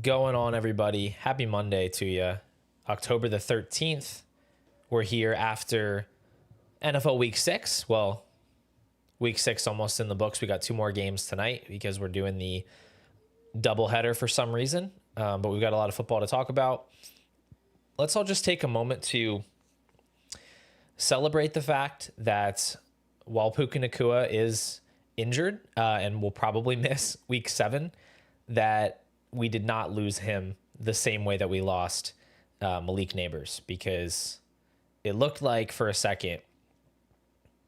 Going on, everybody? Happy Monday to you. October the 13th. We're here after NFL Week 6. Well, Week 6 almost in the books. We got 2 more games tonight because we're doing the doubleheader for some reason. But we've got a lot of football to talk about. Let's all just take a moment to celebrate the fact that while Puka Nacua is injured and will probably miss Week 7, that we did not lose him the same way that we lost Malik Neighbors, because it looked like for a second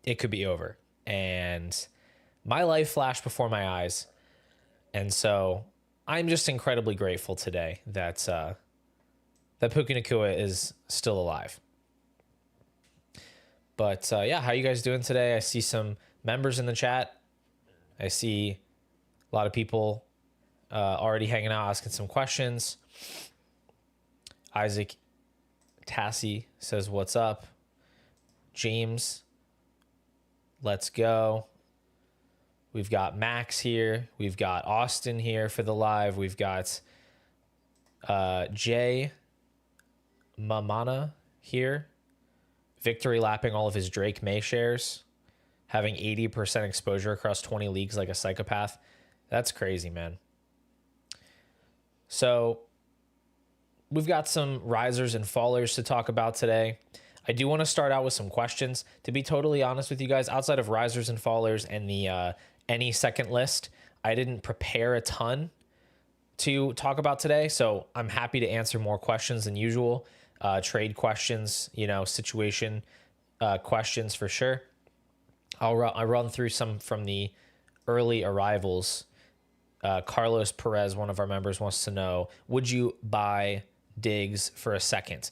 it could be over. And my life flashed before my eyes. And so I'm just incredibly grateful today that that Puka Nacua is still alive. But yeah, how you guys doing today? I see some members in the chat. I see a lot of people already hanging out, asking some questions. Isaac Tassie says, what's up? James, let's go. We've got Max here. We've got Austin here for the live. We've got Jay Mamana here. Victory lapping all of his Drake May shares. Having 80% exposure across 20 leagues like a psychopath. That's crazy, man. So we've got some risers and fallers to talk about today. I do want to start out with some questions. To be totally honest with you guys, outside of risers and fallers and the any second list, I didn't prepare a ton to talk about today. So I'm happy to answer more questions than usual. Trade questions, situation questions for sure. I'll run through some from the early arrivals. Carlos Perez, one of our members, wants to know, would you buy Diggs for a second?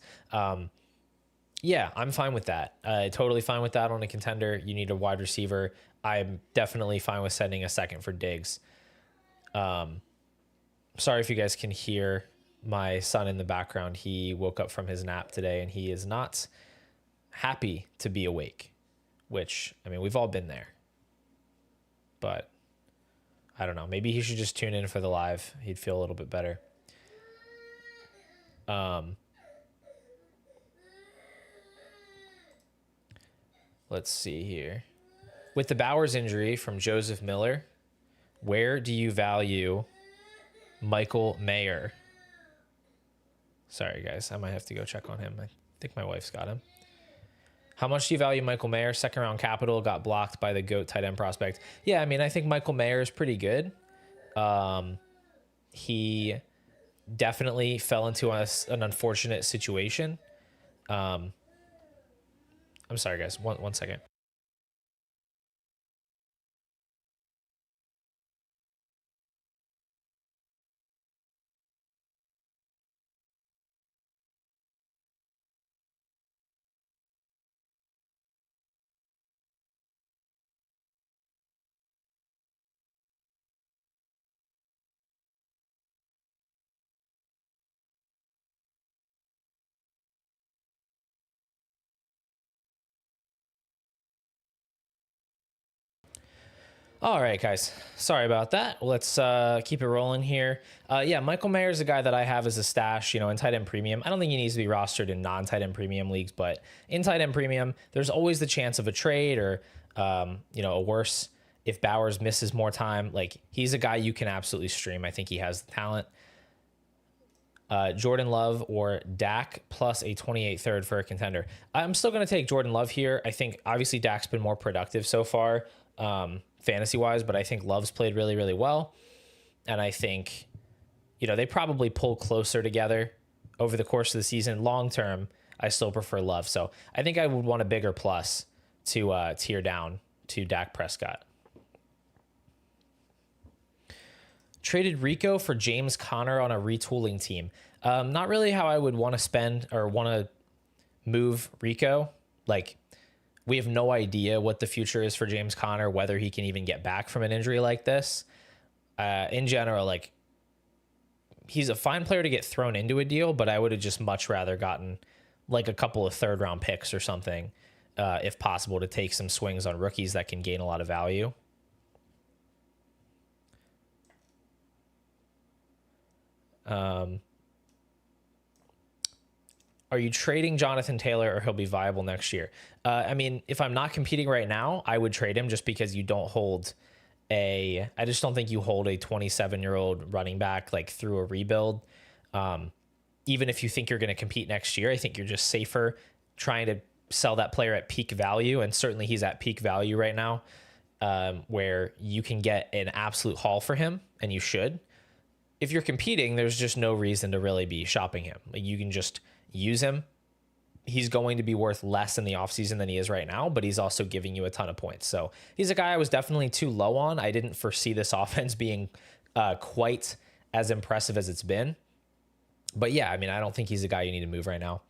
Yeah, I'm fine with that. Totally fine with that on a contender. You need a wide receiver. I'm definitely fine with sending a second for Diggs. Sorry if you guys can hear my son in the background. He woke up from his nap today and he is not happy to be awake, which, I mean, we've all been there. But I don't know. Maybe he should just tune in for the live. He'd feel a little bit better. Let's see here. With the Bowers injury from Joseph Miller, where do you value Michael Mayer? Sorry, guys. I might have to go check on him. I think my wife's got him. How much do you value Michael Mayer? Second round capital, got blocked by the GOAT tight end prospect. Yeah, I mean, I think Michael Mayer is pretty good. He definitely fell into an unfortunate situation. I'm sorry, guys. One second. All right, guys. Sorry about that. Let's keep it rolling here. Yeah, Michael Mayer is a guy that I have as a stash, in tight end premium. I don't think he needs to be rostered in non-tight end premium leagues, but in tight end premium, there's always the chance of a trade or, a worse if Bowers misses more time, like he's a guy you can absolutely stream. I think he has the talent. Jordan Love or Dak plus a 28 third for a contender. I'm still going to take Jordan Love here. I think obviously Dak's been more productive so far, fantasy wise, but I think Love's played really, really well. And I think, they probably pull closer together over the course of the season. Long term, I still prefer Love. So I think I would want a bigger plus to tear down to Dak Prescott. Traded Rico for James Conner on a retooling team. Not really how I would want to spend or want to move Rico. Like, we have no idea what the future is for James Conner, whether he can even get back from an injury like this. In general, like, he's a fine player to get thrown into a deal, but I would have just much rather gotten like a couple of third round picks or something, if possible, to take some swings on rookies that can gain a lot of value. Are you trading Jonathan Taylor or he'll be viable next year? I mean, if I'm not competing right now, I would trade him just because you don't hold I just don't think you hold a 27-year-old running back like through a rebuild. Even if you think you're going to compete next year, I think you're just safer trying to sell that player at peak value. And certainly he's at peak value right now, where you can get an absolute haul for him, and you should. If you're competing, there's just no reason to really be shopping him. Like, you can just use him. He's going to be worth less in the offseason than he is right now, but he's also giving you a ton of points. So he's a guy I was definitely too low on. I didn't foresee this offense being quite as impressive as it's been. But yeah, I mean, I don't think he's a guy you need to move right now.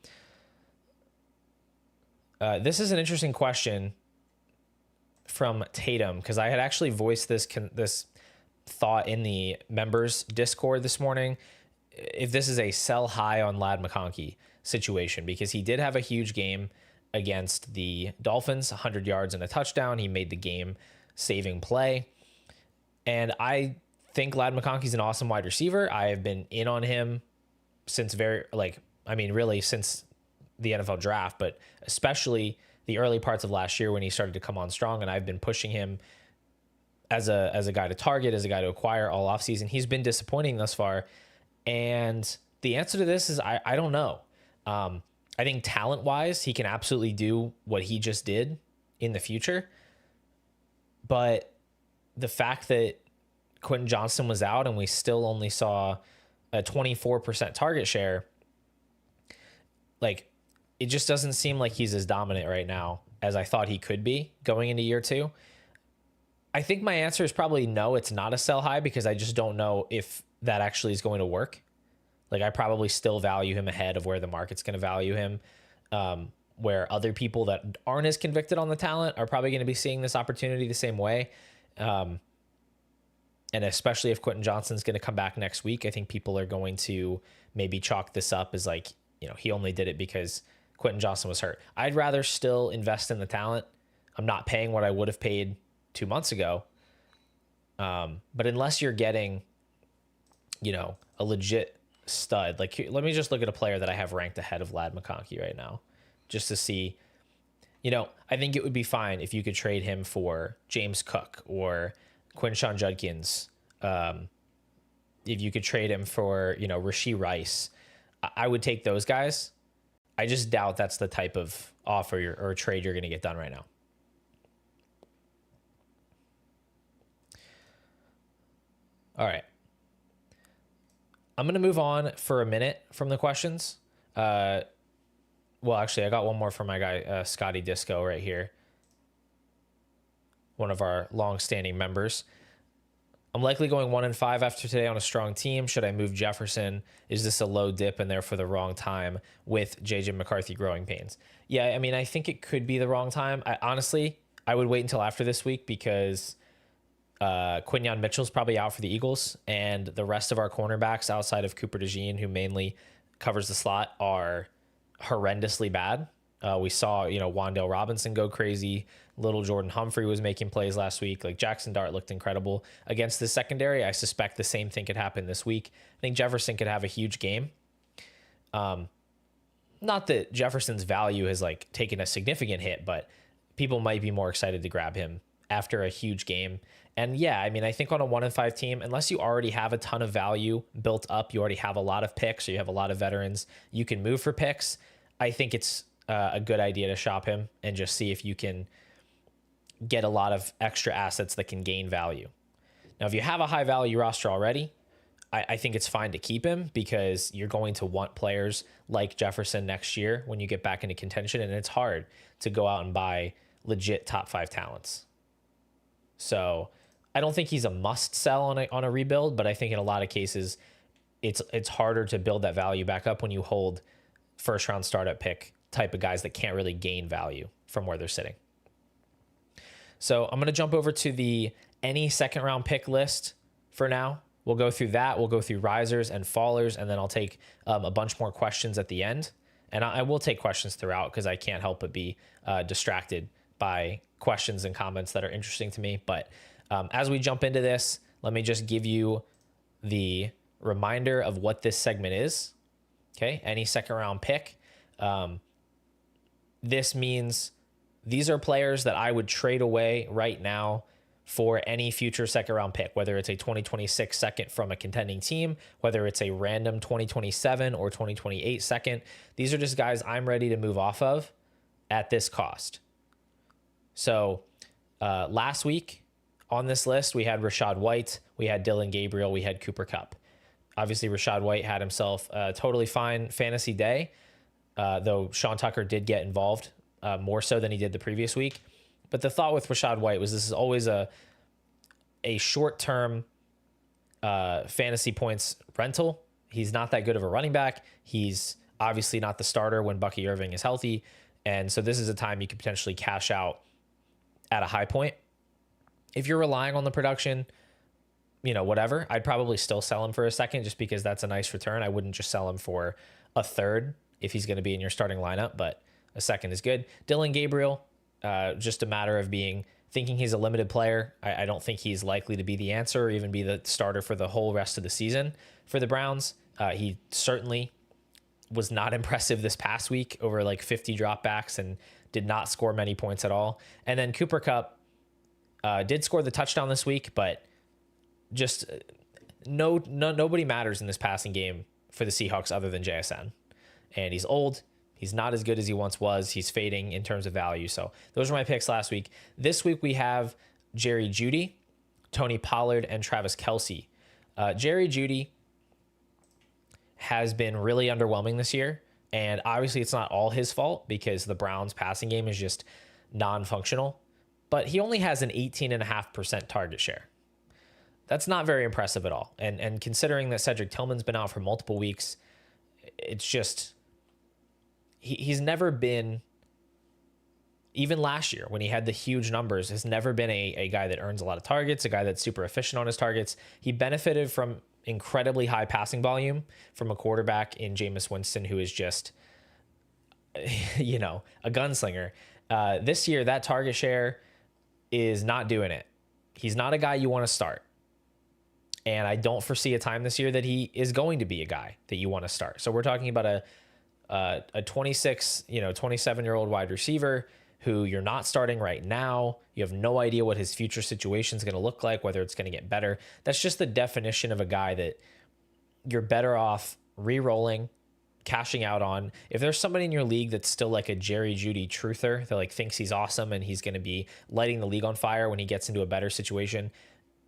This is an interesting question from Tatum, because I had actually voiced this thought in the members Discord this morning, if this is a sell high on Ladd McConkey situation, because he did have a huge game against the Dolphins, 100 yards and a touchdown. He made the game saving play. And I think Ladd McConkey's an awesome wide receiver. I have been in on him since really since the NFL draft, but especially the early parts of last year when he started to come on strong. And I've been pushing him as a guy to target, as a guy to acquire all offseason. He's been disappointing thus far. And the answer to this is I don't know. I think talent-wise, he can absolutely do what he just did in the future. But the fact that Quentin Johnston was out and we still only saw a 24% target share, like, it just doesn't seem like he's as dominant right now as I thought he could be going into year two. I think my answer is probably no, it's not a sell high, because I just don't know if that actually is going to work. Like, I probably still value him ahead of where the market's going to value him, where other people that aren't as convicted on the talent are probably going to be seeing this opportunity the same way. And especially if Quentin Johnston's going to come back next week, I think people are going to maybe chalk this up as like, he only did it because Quentin Johnston was hurt. I'd rather still invest in the talent. I'm not paying what I would have paid 2 months ago. But unless you're getting, a legit stud, like, let me just look at a player that I have ranked ahead of Ladd McConkey right now, just to see, I think it would be fine if you could trade him for James Cook or Quinshon Judkins. If you could trade him for, Rashee Rice, I would take those guys. I just doubt that's the type of offer or trade you're going to get done right now. All right. I'm going to move on for a minute from the questions. Well, actually, I got one more from my guy, Scotty Disco, right here. One of our long-standing members. I'm likely going 1-5 after today on a strong team. Should I move Jefferson? Is this a low dip and there for the wrong time with JJ McCarthy growing pains? Yeah, I mean, I think it could be the wrong time. Honestly, I would wait until after this week, because Quinyon Mitchell's probably out for the Eagles, and the rest of our cornerbacks outside of Cooper DeJean, who mainly covers the slot, are horrendously bad. We saw, Wan'Dale Robinson go crazy. Little Jordan Humphrey was making plays last week. Like, Jackson Dart looked incredible against the secondary. I suspect the same thing could happen this week. I think Jefferson could have a huge game. Not that Jefferson's value has taken a significant hit, but people might be more excited to grab him after a huge game. And yeah, I mean, I think on a 1-5 team, unless you already have a ton of value built up, you already have a lot of picks, or you have a lot of veterans, you can move for picks. I think it's a good idea to shop him and just see if you can get a lot of extra assets that can gain value. Now, if you have a high value roster already, I think it's fine to keep him, because you're going to want players like Jefferson next year when you get back into contention, and it's hard to go out and buy legit top 5 talents. So I don't think he's a must sell on a rebuild, but I think in a lot of cases it's harder to build that value back up when you hold first round startup pick type of guys that can't really gain value from where they're sitting. So I'm going to jump over to the any second round pick list for now. We'll go through that. We'll go through risers and fallers, and then I'll take a bunch more questions at the end. And I will take questions throughout, because I can't help but be distracted by questions and comments that are interesting to me. But as we jump into this, let me just give you the reminder of what this segment is. Okay, any second round pick. This means these are players that I would trade away right now for any future second round pick, whether it's a 2026 second from a contending team, whether it's a random 2027 or 2028 second. These are just guys I'm ready to move off of at this cost. So last week on this list, we had Rachaad White, we had Dillon Gabriel, we had Cooper Kupp. Obviously, Rachaad White had himself a totally fine fantasy day, though Sean Tucker did get involved more so than he did the previous week. But the thought with Rachaad White was this is always a short-term fantasy points rental. He's not that good of a running back. He's obviously not the starter when Bucky Irving is healthy. And so this is a time you could potentially cash out at a high point. If you're relying on the production, whatever, I'd probably still sell him for a second, just because that's a nice return. I wouldn't just sell him for a third if he's going to be in your starting lineup, but a second is good. Dillon Gabriel, just a matter of thinking he's a limited player. I don't think he's likely to be the answer or even be the starter for the whole rest of the season for the Browns. He certainly was not impressive this past week, over like 50 dropbacks, and did not score many points at all. And then Cooper Kupp did score the touchdown this week, but just nobody matters in this passing game for the Seahawks other than JSN. And he's old. He's not as good as he once was. He's fading in terms of value. So those were my picks last week. This week we have Jerry Jeudy, Tony Pollard, and Travis Kelce. Jerry Jeudy has been really underwhelming this year. And obviously it's not all his fault, because the Browns passing game is just non-functional. But he only has an 18.5% target share. That's not very impressive at all. And considering that Cedric Tillman's been out for multiple weeks, it's just... He's never been, even last year when he had the huge numbers, has never been a guy that earns a lot of targets, a guy that's super efficient on his targets. He benefited from incredibly high passing volume from a quarterback in Jameis Winston, who is just, a gunslinger. This year, that target share is not doing it. He's not a guy you want to start. And I don't foresee a time this year that he is going to be a guy that you want to start. So we're talking about a 27-year-old wide receiver who you're not starting right now. You have no idea what his future situation is going to look like, whether it's going to get better. That's just the definition of a guy that you're better off re-rolling, cashing out on. If there's somebody in your league that's still like a Jerry Jeudy truther that like thinks he's awesome and he's going to be lighting the league on fire when he gets into a better situation,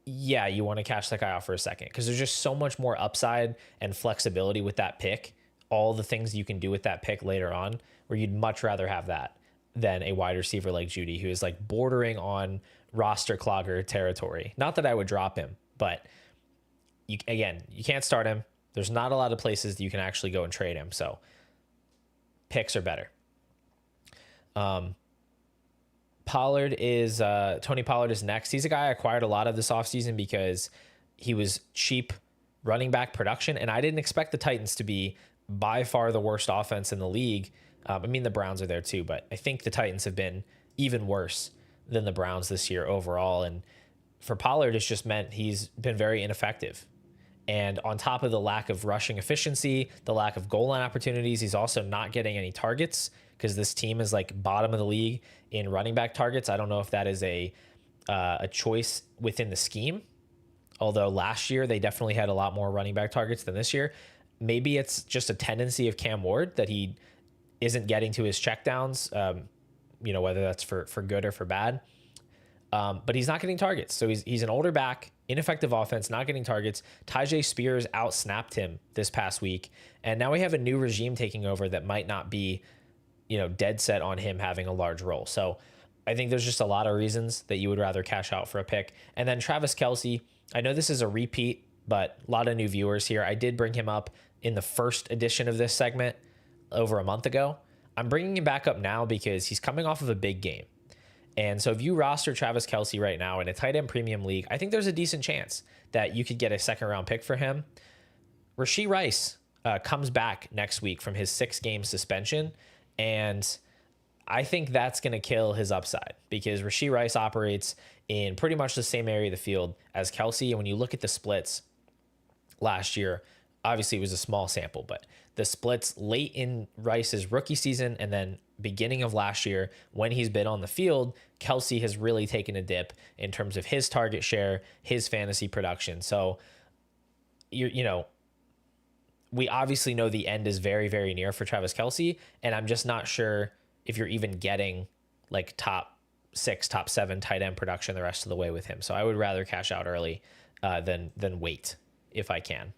yeah, you want to cash that guy out for a second, because there's just so much more upside and flexibility with that pick. All the things you can do with that pick later on, where you'd much rather have that than a wide receiver like Jeudy, who is like bordering on roster clogger territory. Not that I would drop him, but you can't start him. There's not a lot of places that you can actually go and trade him. So picks are better. Tony Pollard is next. He's a guy I acquired a lot of this offseason because he was cheap running back production, and I didn't expect the Titans to be by far the worst offense in the league. The Browns are there too, but I think the Titans have been even worse than the Browns this year overall. And for Pollard, it's just meant he's been very ineffective. And on top of the lack of rushing efficiency, the lack of goal line opportunities, he's also not getting any targets, because this team is like bottom of the league in running back targets. I don't know if that is a a choice within the scheme. Although last year they definitely had a lot more running back targets than this year. Maybe it's just a tendency of Cam Ward that he isn't getting to his checkdowns, whether that's for good or for bad. But he's not getting targets. So he's an older back, ineffective offense, not getting targets. Tyjae Spears outsnapped him this past week. And now we have a new regime taking over that might not be, dead set on him having a large role. So I think there's just a lot of reasons that you would rather cash out for a pick. And then Travis Kelce, I know this is a repeat, but a lot of new viewers here. I did bring him up in the first edition of this segment over a month ago. I'm bringing him back up now because he's coming off of a big game. And so if you roster Travis Kelce right now in a tight end premium league, I think there's a decent chance that you could get a second round pick for him. Rashee Rice comes back next week from his 6-game suspension. And I think that's going to kill his upside because Rashee Rice operates in pretty much the same area of the field as Kelce. And when you look at the splits last year, obviously it was a small sample, but the splits late in Rice's rookie season and then beginning of last year when he's been on the field, Kelce has really taken a dip in terms of his target share, his fantasy production. So, we obviously know the end is very, very near for Travis Kelce, and I'm just not sure if you're even getting like top 6, top 7 tight end production the rest of the way with him. So I would rather cash out early than wait if I can.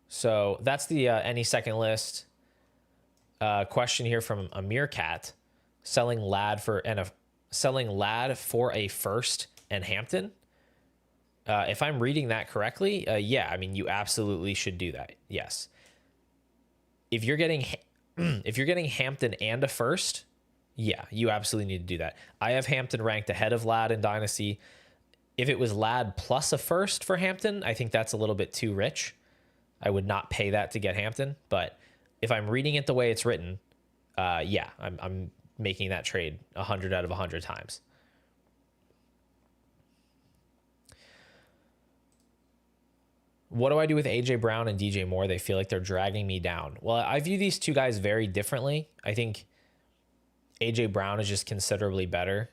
So that's the any second list. Question here from Amir Cat: selling Ladd for a first and Hampton. If I'm reading that correctly, yeah, I mean you absolutely should do that. Yes. If you're getting Hampton and a first, yeah, you absolutely need to do that. I have Hampton ranked ahead of Ladd in Dynasty. If it was Ladd plus a first for Hampton, I think that's a little bit too rich. I would not pay that to get Hampton, but if I'm reading it the way it's written, yeah, I'm making that trade 100 out of 100 times. What do I do with AJ Brown and DJ Moore? They feel like they're dragging me down. Well, I view these two guys very differently. I think AJ Brown is just considerably better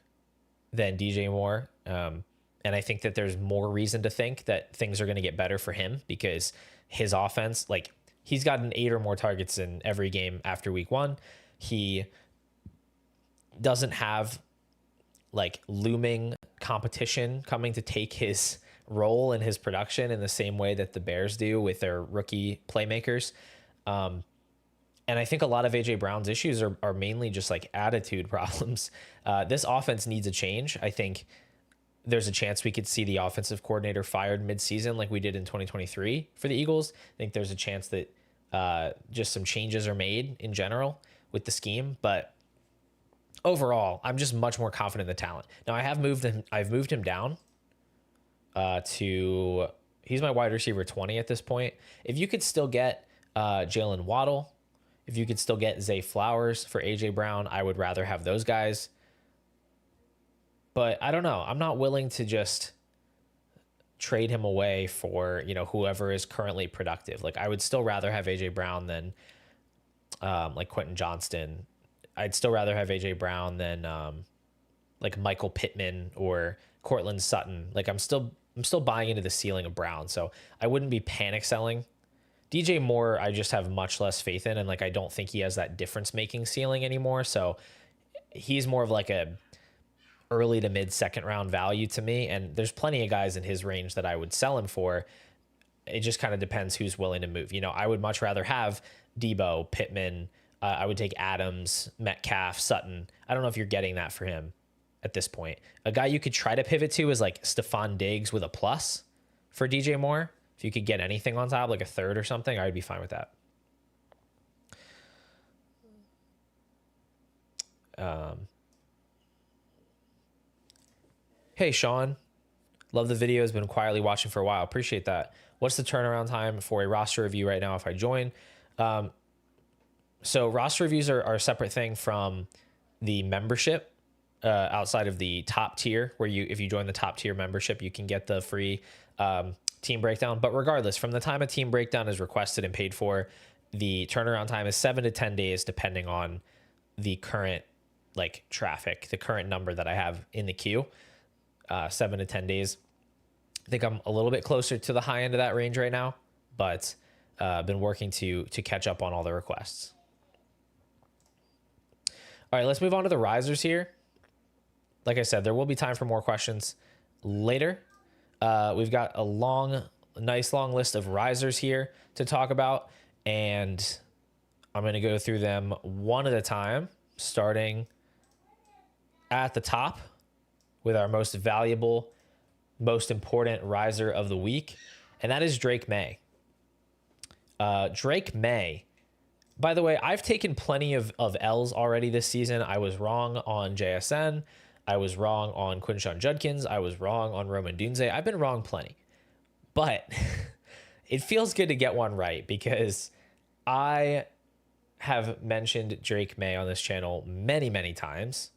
than DJ Moore. And I think that there's more reason to think that things are going to get better for him because his offense, like he's gotten 8 or more targets in every game after week 1. He doesn't have like looming competition coming to take his role in his production in the same way that the Bears do with their rookie playmakers. And I think a lot of AJ Brown's issues are mainly just like attitude problems. This offense needs a change. I think there's a chance we could see the offensive coordinator fired mid-season like we did in 2023 for the Eagles. I think there's a chance that just some changes are made in general with the scheme. But overall, I'm just much more confident in the talent. Now, I've moved him down to he's my wide receiver 20 at this point. If you could still get Jalen Waddle, if you could still get Zay Flowers for AJ Brown, I would rather have those guys. But I don't know. I'm not willing to just trade him away for, whoever is currently productive. Like I would still rather have AJ Brown than like Quentin Johnston. I'd still rather have AJ Brown than like Michael Pittman or Cortland Sutton. Like I'm still buying into the ceiling of Brown. So I wouldn't be panic selling. DJ Moore, I just have much less faith in. And like, I don't think he has that difference making ceiling anymore. So he's more of like a early to mid second round value to me. And there's plenty of guys in his range that I would sell him for. It just kind of depends who's willing to move. I would much rather have Debo, Pittman. I would take Adams, Metcalf, Sutton. I don't know if you're getting that for him at this point. A guy you could try to pivot to is like Stephon Diggs with a plus for DJ Moore. If you could get anything on top, like a third or something, I would be fine with that. Hey, Sean. Love the video. Has been quietly watching for a while. Appreciate that. What's the turnaround time for a roster review right now if I join? So roster reviews are a separate thing from the membership outside of the top tier, where if you join the top tier membership, you can get the free team breakdown. But regardless, from the time a team breakdown is requested and paid for, the turnaround time is 7 to 10 days, depending on the current like traffic, the current number that I have in the queue, 7 to 10 days. I think I'm a little bit closer to the high end of that range right now, but been working to catch up on all the requests. All right, let's move on to the risers here. Like I said, there will be time for more questions later. We've got a nice long list of risers here to talk about, and I'm going to go through them one at a time, starting at the top with our most valuable, most important riser of the week, and that is Drake May. Drake May, by the way, I've taken plenty of L's already this season. I was wrong on JSN. I was wrong on Quinshon Judkins. I was wrong on Roman Dunze. I've been wrong plenty. But it feels good to get one right, because I have mentioned Drake May on this channel many, many times.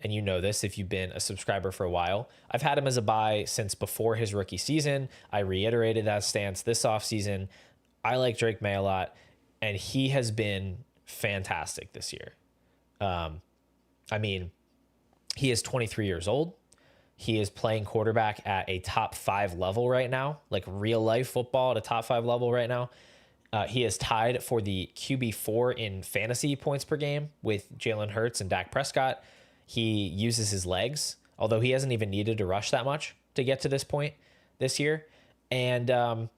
And you know this if you've been a subscriber for a while. I've had him as a buy since before his rookie season. I reiterated that stance this offseason. I like Drake May a lot, and he has been fantastic this year. I mean, he is 23 years old. He is playing quarterback at a top 5 level right now, like real life football at a top 5 level right now. He is tied for the QB4 in fantasy points per game with Jalen Hurts and Dak Prescott. He uses his legs, although he hasn't even needed to rush that much to get to this point this year. And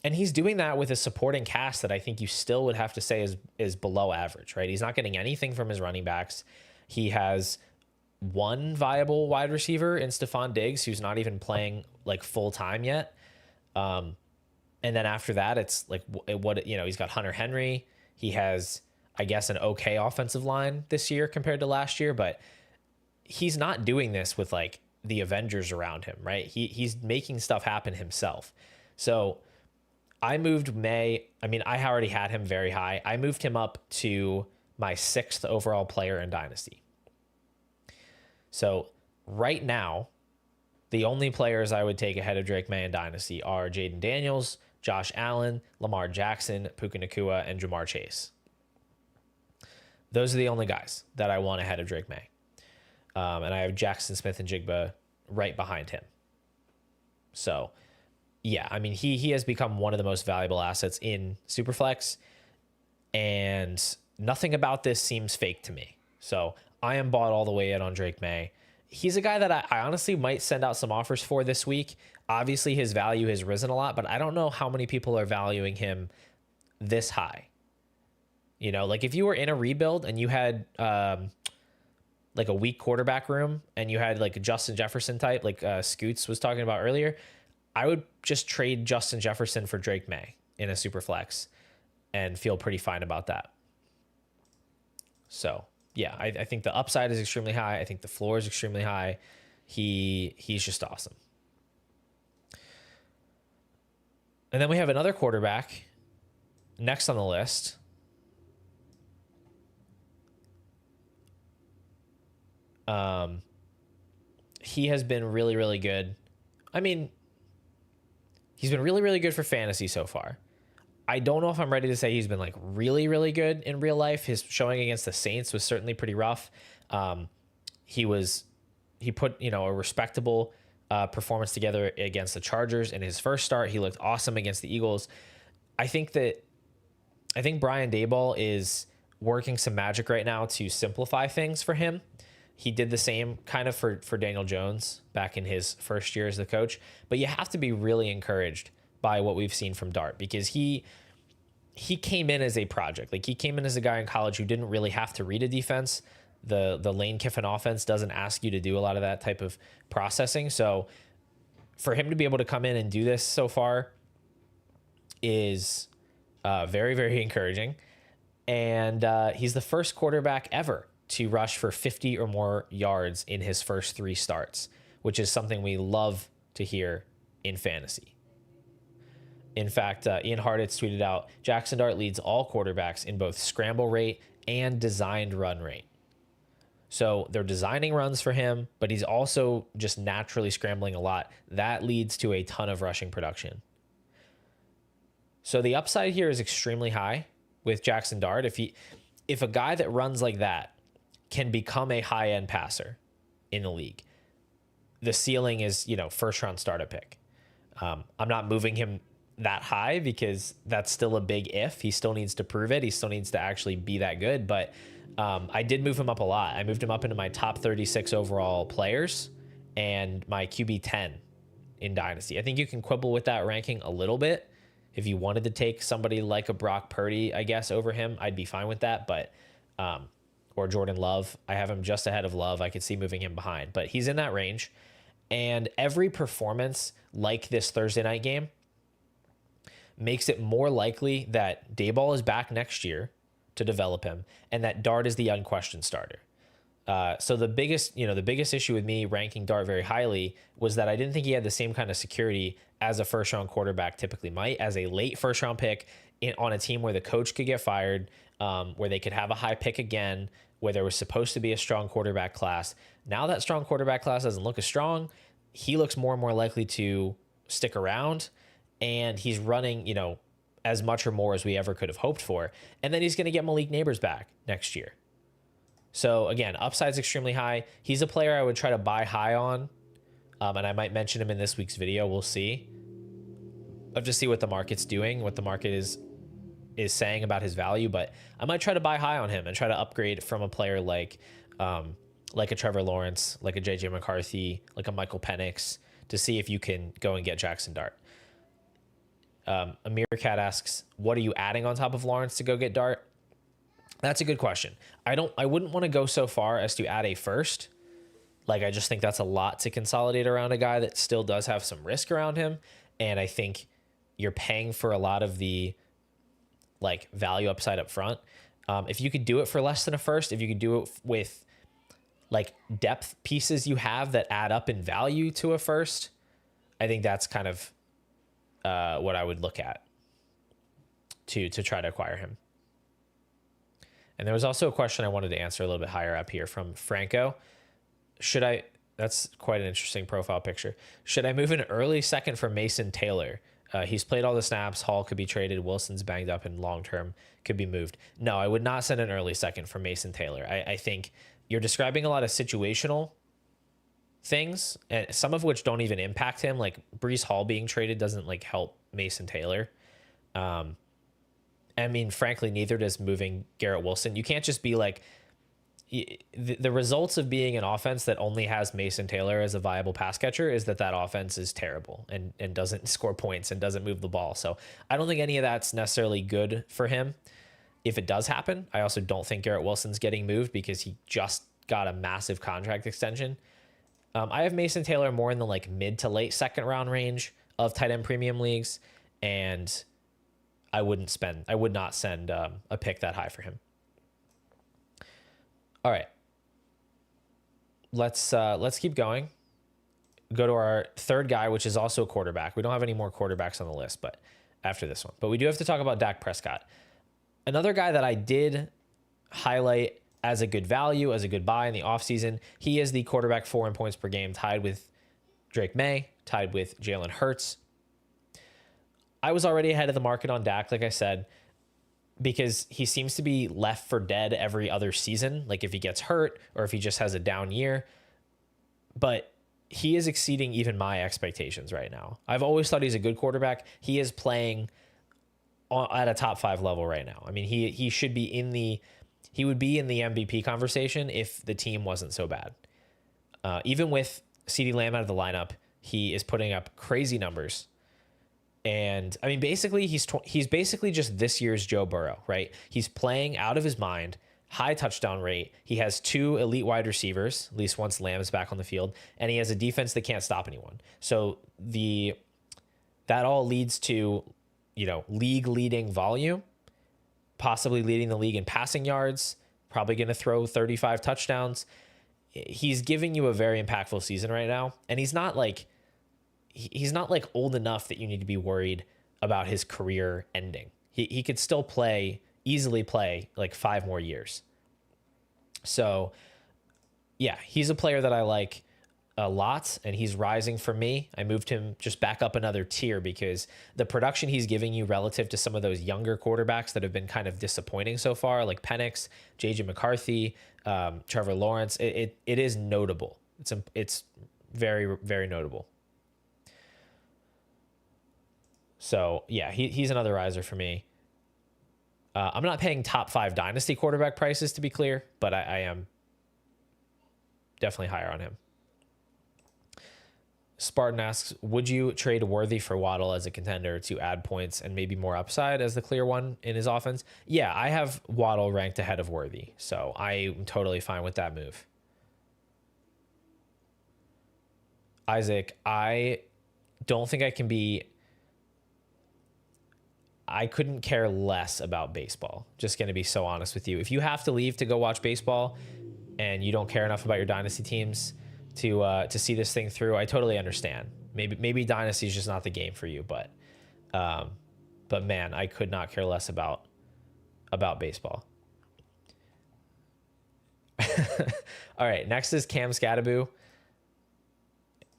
he's doing that with a supporting cast that I think you still would have to say is below average, right? He's not getting anything from his running backs. He has one viable wide receiver in Stephon Diggs, who's not even playing like full time yet. And then after that, it's like he's got Hunter Henry. He has, I guess, an okay offensive line this year compared to last year, but he's not doing this with like the Avengers around him, right? He's making stuff happen himself. So I moved May. I mean, I already had him very high. I moved him up to my 6th overall player in Dynasty. So right now, the only players I would take ahead of Drake May in Dynasty are Jaden Daniels, Josh Allen, Lamar Jackson, Puka Nacua, and Jamar Chase. Those are the only guys that I want ahead of Drake May. And I have Jackson Smith and Jigba right behind him. So, yeah, I mean, he has become one of the most valuable assets in Superflex, and nothing about this seems fake to me. So I am bought all the way in on Drake May. He's a guy that I honestly might send out some offers for this week. Obviously, his value has risen a lot, but I don't know how many people are valuing him this high. You know, like if you were in a rebuild and you had like a weak quarterback room and you had like a Justin Jefferson type, like Scoots was talking about earlier, I would just trade Justin Jefferson for Drake May in a super flex and feel pretty fine about that. So yeah, I think the upside is extremely high. I think the floor is extremely high. He's just awesome. And then we have another quarterback next on the list. He has been really, really good. I mean, he's been really, really good for fantasy so far. I don't know if I'm ready to say he's been like really, really good in real life. His showing against the Saints was certainly pretty rough. He put, a respectable performance together against the Chargers in his first start. He looked awesome against the Eagles. I think Brian Daboll is working some magic right now to simplify things for him. He did the same kind of for Daniel Jones back in his first year as the coach. But you have to be really encouraged by what we've seen from Dart, because he came in as a project. Like, he came in as a guy in college who didn't really have to read a defense. The Lane Kiffin offense doesn't ask you to do a lot of that type of processing. So for him to be able to come in and do this so far is very, very encouraging. And he's the first quarterback ever to rush for 50 or more yards in his first 3 starts, which is something we love to hear in fantasy. In fact, Ian Hartitz tweeted out, Jackson Dart leads all quarterbacks in both scramble rate and designed run rate. So they're designing runs for him, but he's also just naturally scrambling a lot. That leads to a ton of rushing production. So the upside here is extremely high with Jackson Dart. If a guy that runs like that can become a high-end passer in the league. The ceiling is, first-round startup pick. I'm not moving him that high because that's still a big if. He still needs to prove it. He still needs to actually be that good. But I did move him up a lot. I moved him up into my top 36 overall players and my QB 10 in Dynasty. I think you can quibble with that ranking a little bit. If you wanted to take somebody like a Brock Purdy, I guess, over him, I'd be fine with that. But or Jordan Love, I have him just ahead of Love. I could see moving him behind, but he's in that range. And every performance like this Thursday night game makes it more likely that Daboll is back next year to develop him, and that Dart is the unquestioned starter. So the biggest issue with me ranking Dart very highly was that I didn't think he had the same kind of security as a first round quarterback typically might, as a late first round pick on a team where the coach could get fired, where they could have a high pick again, where there was supposed to be a strong quarterback class. Now that strong quarterback class doesn't look as strong. He looks more and more likely to stick around, and he's running, as much or more as we ever could have hoped for. And then he's going to get Malik Neighbors back next year. So again, upside's extremely high. He's a player I would try to buy high on. And I might mention him in this week's video. We'll see. I'll have to see what the market's doing, what the market is saying about his value, but I might try to buy high on him and try to upgrade from a player like a Trevor Lawrence, like a JJ McCarthy, like a Michael Penix, to see if you can go and get Jackson Dart. Amir Cat asks, what are you adding on top of Lawrence to go get Dart? That's a good question. I wouldn't want to go so far as to add a first. Like, I just think that's a lot to consolidate around a guy that still does have some risk around him. And I think you're paying for a lot of the value upside up front. If you could do it for less than a first, if you could do it with depth pieces you have that add up in value to a first, I think that's kind of what I would look at to try to acquire him. And there was also a question I wanted to answer a little bit higher up here from Franco. That's quite an interesting profile picture. Should I move an early second for Mason Taylor? He's played all the snaps. Hall could be traded. Wilson's banged up and long-term could be moved. No, I would not send an early second for Mason Taylor. I think you're describing a lot of situational things, and some of which don't even impact him. Like Breece Hall being traded doesn't help Mason Taylor. I mean, frankly, neither does moving Garrett Wilson. You can't just be the results of being an offense that only has Mason Taylor as a viable pass catcher is that offense is terrible and doesn't score points and doesn't move the ball. So I don't think any of that's necessarily good for him. If it does happen, I also don't think Garrett Wilson's getting moved because he just got a massive contract extension. I have Mason Taylor more in the mid to late second round range of tight end premium leagues, and I would not send a pick that high for him. All right, let's keep going. Go to our third guy, which is also a quarterback. We don't have any more quarterbacks on the list, but after this one, but we do have to talk about Dak Prescott. Another guy that I did highlight as a good value, as a good buy in the offseason. He is the quarterback 4 in points per game, tied with Drake May, tied with Jalen Hurts. I was already ahead of the market on Dak, like I said, because he seems to be left for dead every other season, like if he gets hurt or if he just has a down year. But he is exceeding even my expectations right now. I've always thought he's a good quarterback. He is playing at a top 5 level right now. I mean, he should be he would be in the MVP conversation if the team wasn't so bad. Even with CeeDee Lamb out of the lineup, he is putting up crazy numbers. And I mean, basically, he's basically just this year's Joe Burrow, right? He's playing out of his mind, high touchdown rate. He has 2 elite wide receivers, at least once Lamb is back on the field, and he has a defense that can't stop anyone. So that all leads to, league leading volume, possibly leading the league in passing yards, probably going to throw 35 touchdowns. He's giving you a very impactful season right now, and he's not old enough that you need to be worried about his career ending. He could still easily play 5 more years. So yeah, he's a player that I like. a lot, and he's rising for me. I moved him just back up another tier because the production he's giving you relative to some of those younger quarterbacks that have been kind of disappointing so far, like Penix, JJ McCarthy, Trevor Lawrence, it is notable. It's very, very notable. So yeah, he's another riser for me. I'm not paying top 5 dynasty quarterback prices, to be clear, but I am definitely higher on him. Spartan asks, would you trade Worthy for Waddle as a contender to add points and maybe more upside as the clear one in his offense? Yeah, I have Waddle ranked ahead of Worthy, so I'm totally fine with that move. Isaac, I don't think I couldn't care less about baseball. Just going to be so honest with you. If you have to leave to go watch baseball and you don't care enough about your dynasty teams to see this thing through, I totally understand. Maybe dynasty is just not the game for you, but man, I could not care less about baseball. All right, next is Cam Scattaboo.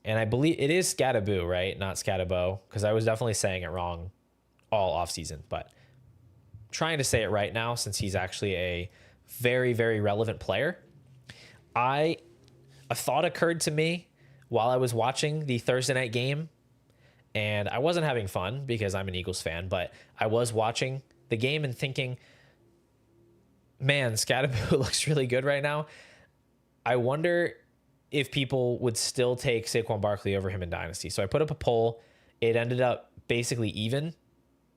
And I believe it is Scattaboo, right? Not Scatabo, because I was definitely saying it wrong all offseason, but trying to say it right now since he's actually a very, very relevant player. A thought occurred to me while I was watching the Thursday night game, and I wasn't having fun because I'm an Eagles fan, but I was watching the game and thinking, man, Scattaboo looks really good right now. I wonder if people would still take Saquon Barkley over him in Dynasty. So I put up a poll. It ended up basically even,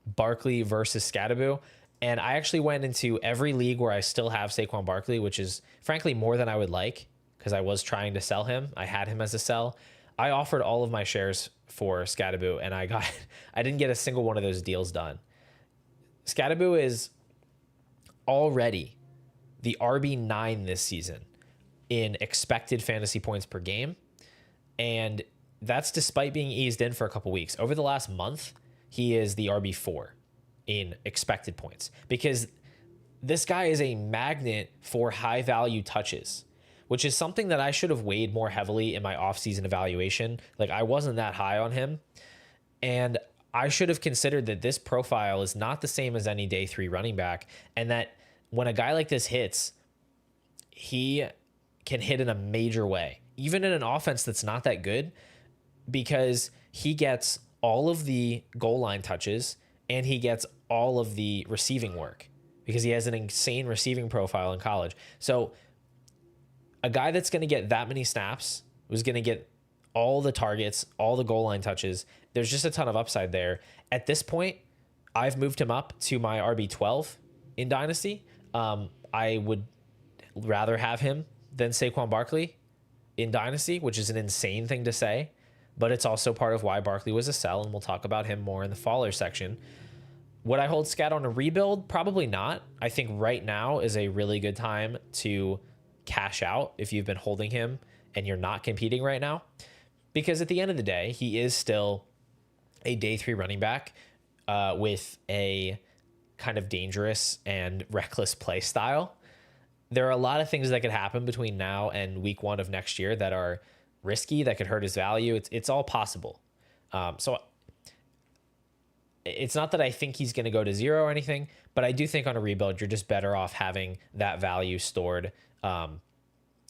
Barkley versus Scattaboo. And I actually went into every league where I still have Saquon Barkley, which is frankly more than I would like because I was trying to sell him. I had him as a sell. I offered all of my shares for Scattaboo, and I didn't get a single one of those deals done. Scattaboo is already the RB9 this season in expected fantasy points per game. And that's despite being eased in for a couple weeks. Over the last month, he is the RB4 in expected points because this guy is a magnet for high value touches, which is something that I should have weighed more heavily in my offseason evaluation. Like, I wasn't that high on him. And I should have considered that this profile is not the same as any day 3 running back. And that when a guy like this hits, he can hit in a major way, even in an offense that's not that good, because he gets all of the goal line touches and he gets all of the receiving work because he has an insane receiving profile in college. So a guy that's going to get that many snaps, who's going to get all the targets, all the goal line touches, there's just a ton of upside there. At this point, I've moved him up to my RB12 in Dynasty. I would rather have him than Saquon Barkley in Dynasty, which is an insane thing to say, but it's also part of why Barkley was a sell, and we'll talk about him more in the Fallers section. Would I hold Scat on a rebuild? Probably not. I think right now is a really good time to cash out if you've been holding him and you're not competing right now, because at the end of the day, he is still a day 3 running back with a kind of dangerous and reckless play style. There are a lot of things that could happen between now and week 1 of next year that are risky, that could hurt his value. It's all possible. So it's not that I think he's going to go to 0 or anything, but I do think on a rebuild, you're just better off having that value stored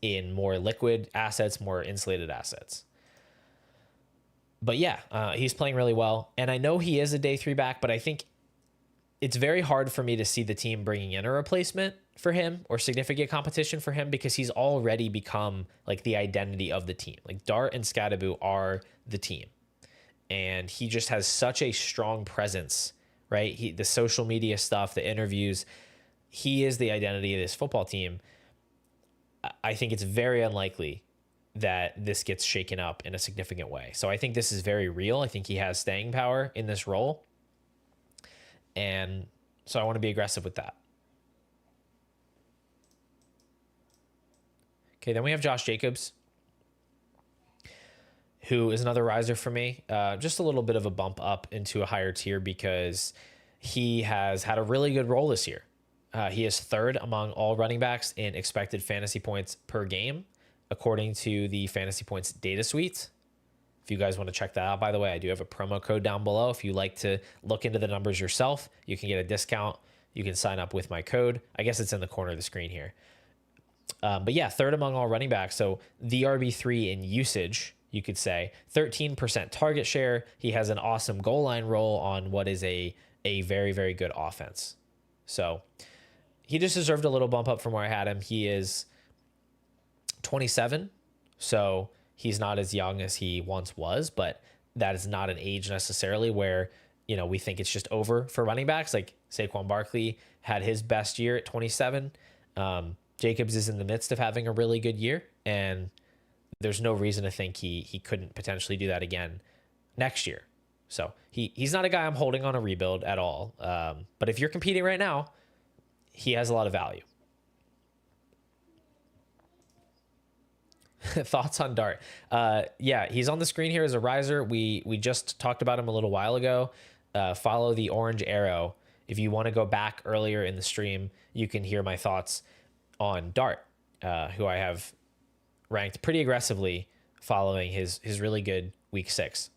in more liquid assets, more insulated assets. But yeah, he's playing really well. And I know he is a day 3 back, but I think it's very hard for me to see the team bringing in a replacement for him or significant competition for him because he's already become like the identity of the team. Like Dart and Scattaboo are the team. And he just has such a strong presence, right? The social media stuff, the interviews, he is the identity of this football team. I think it's very unlikely that this gets shaken up in a significant way. So I think this is very real. I think he has staying power in this role. And so I want to be aggressive with that. Okay, then we have Josh Jacobs, who is another riser for me. Just a little bit of a bump up into a higher tier because he has had a really good role this year. He is 3rd among all running backs in expected fantasy points per game. according to the Fantasy Points data suite. If you guys want to check that out, by the way, I do have a promo code down below. If you like to look into the numbers yourself, you can get a discount. You can sign up with my code. I guess it's in the corner of the screen here. But yeah, third among all running backs. So the RB3 in usage, you could say, 13% target share. He has an awesome goal line role on what is a very, very good offense. So he just deserved a little bump up from where I had him. He is 27, so he's not as young as he once was, but that is not an age necessarily where, you know, we think it's just over for running backs. Like Saquon Barkley had his best year at 27. Jacobs is in the midst of having a really good year, and there's no reason to think he couldn't potentially do that again next year. So he's not a guy I'm holding on a rebuild at all. But if you're competing right now, he has a lot of value. Thoughts on Dart? Yeah, he's on the screen here as a riser. We just talked about him a little while ago. Follow the orange arrow. If you want to go back earlier in the stream, you can hear my thoughts on Dart, who I have ranked pretty aggressively following his really good week 6.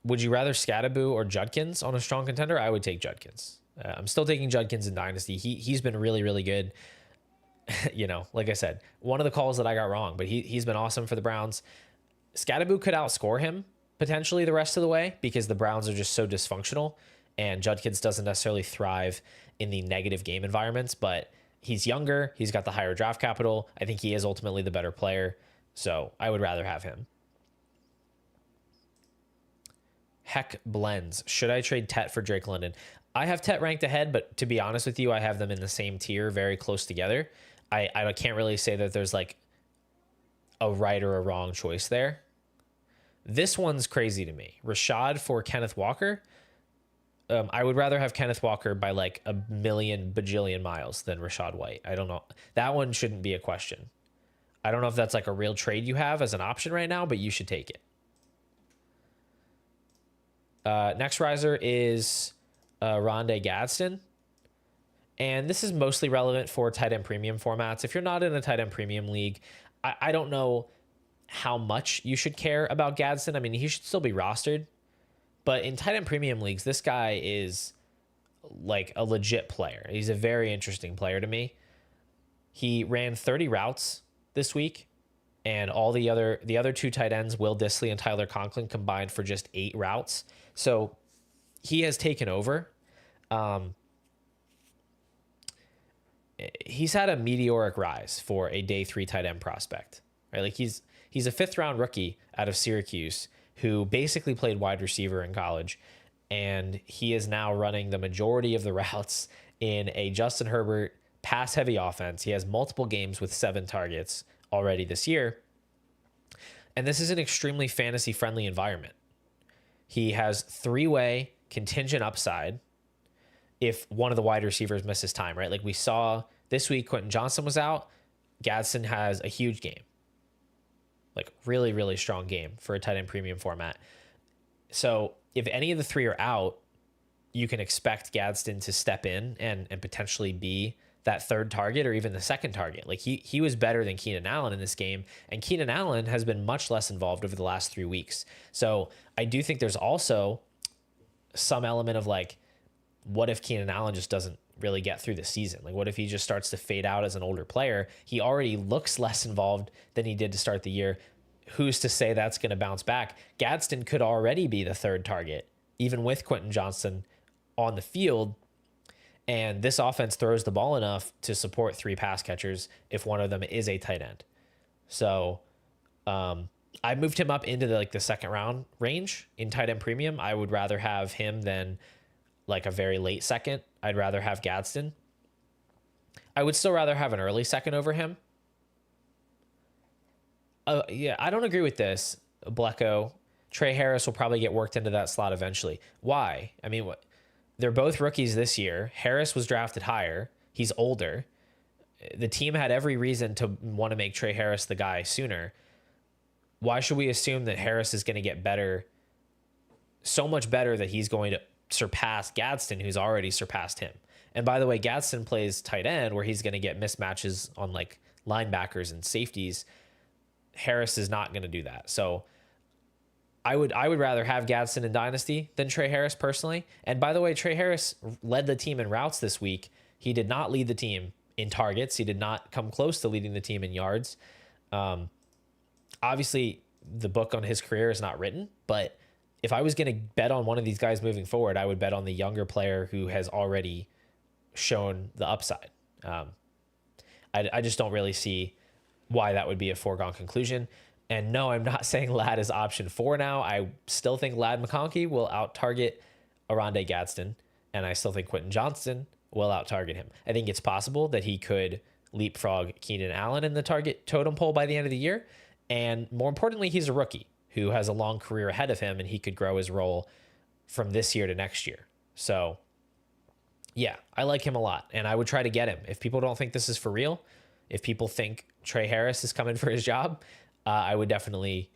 Would you rather Scatterboo or Judkins on a strong contender? I would take Judkins. I'm still taking Judkins in Dynasty. He's been really, really good. You know, like I said, one of the calls that I got wrong, but he's been awesome for the Browns. Scatterboo could outscore him potentially the rest of the way because the Browns are just so dysfunctional, and Judkins doesn't necessarily thrive in the negative game environments, but he's younger. He's got the higher draft capital. I think he is ultimately the better player, so I would rather have him. Heck Blends. Should I trade Tet for Drake London? I have Tet ranked ahead, but to be honest with you, I have them in the same tier, very close together. I can't really say that there's like a right or a wrong choice there. This one's crazy to me. Rashad for Kenneth Walker. I would rather have Kenneth Walker by like a million bajillion miles than Rashad White. I don't know. That one shouldn't be a question. I don't know if that's like a real trade you have as an option right now, but you should take it. Next riser is Rondé Gadsden. And this is mostly relevant for tight end premium formats. If you're not in a tight end premium league, I don't know how much you should care about Gadsden. I mean, he should still be rostered. But in tight end premium leagues, this guy is like a legit player. He's a very interesting player to me. He ran 30 routes this week, and all the other two tight ends, Will Dissly and Tyler Conklin, combined for just 8 routes. So he has taken over. He's had a meteoric rise for a day 3 tight end prospect, right? Like he's a 5th round rookie out of Syracuse who basically played wide receiver in college, and he is now running the majority of the routes in a Justin Herbert pass heavy offense. He has multiple games with 7 targets already this year. And this is an extremely fantasy friendly environment. He has 3-way contingent upside if one of the wide receivers misses time, right? Like we saw this week, Quentin Johnson was out. Gadsden has a huge game. Like really, really strong game for a tight end premium format. So if any of the 3 are out, you can expect Gadsden to step in and potentially be that 3rd target or even the 2nd target. Like he was better than Keenan Allen in this game, and Keenan Allen has been much less involved over the last 3 weeks. So I do think there's also some element of like, what if Keenan Allen just doesn't really get through the season? Like what if he just starts to fade out as an older player? He already looks less involved than he did to start the year. Who's to say that's going to bounce back? Gadsden could already be the 3rd target, even with Quentin Johnson on the field. And this offense throws the ball enough to support 3 pass catchers if one of them is a tight end. So I moved him up into the 2nd round range in tight end premium. I would rather have him than like a very late 2nd. I'd rather have Gadsden. I would still rather have an early 2nd over him. Yeah, I don't agree with this, Blecko. Trey Harris will probably get worked into that slot eventually. Why? I mean, they're both rookies this year. Harris was drafted higher. He's older. The team had every reason to want to make Trey Harris the guy sooner. Why should we assume that Harris is going to get better, so much better that he's going to surpass Gadsden, who's already surpassed him. And by the way, Gadsden plays tight end where he's going to get mismatches on like linebackers and safeties. Harris is not going to do that. So I would rather have Gadsden in Dynasty than Trey Harris personally. And by the way, Trey Harris led the team in routes this week. He did not lead the team in targets. He did not come close to leading the team in yards. Obviously, the book on his career is not written, but if I was going to bet on one of these guys moving forward, I would bet on the younger player who has already shown the upside. I just don't really see why that would be a foregone conclusion. And no, I'm not saying Ladd is option 4 now. I still think Ladd McConkey will out-target Oronde Gadsden, and I still think Quentin Johnston will out-target him. I think it's possible that he could leapfrog Keenan Allen in the target totem pole by the end of the year. And more importantly, he's a rookie who has a long career ahead of him, and he could grow his role from this year to next year. So, yeah, I like him a lot, and I would try to get him. If people don't think this is for real, if people think Trey Harris is coming for his job, I would definitely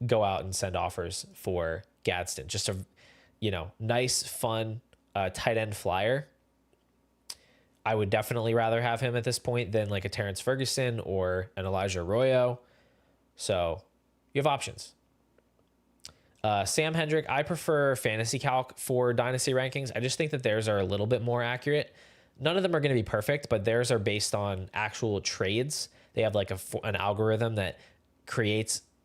go out and send offers for Gadsden. Just a, nice, fun tight end flyer. I would definitely rather have him at this point than like a Terrence Ferguson or an Elijah Arroyo. So you have options. Sam Hendrick, I prefer Fantasy Calc for Dynasty rankings. I just think that theirs are a little bit more accurate. None of them are going to be perfect, but theirs are based on actual trades. They have like an algorithm that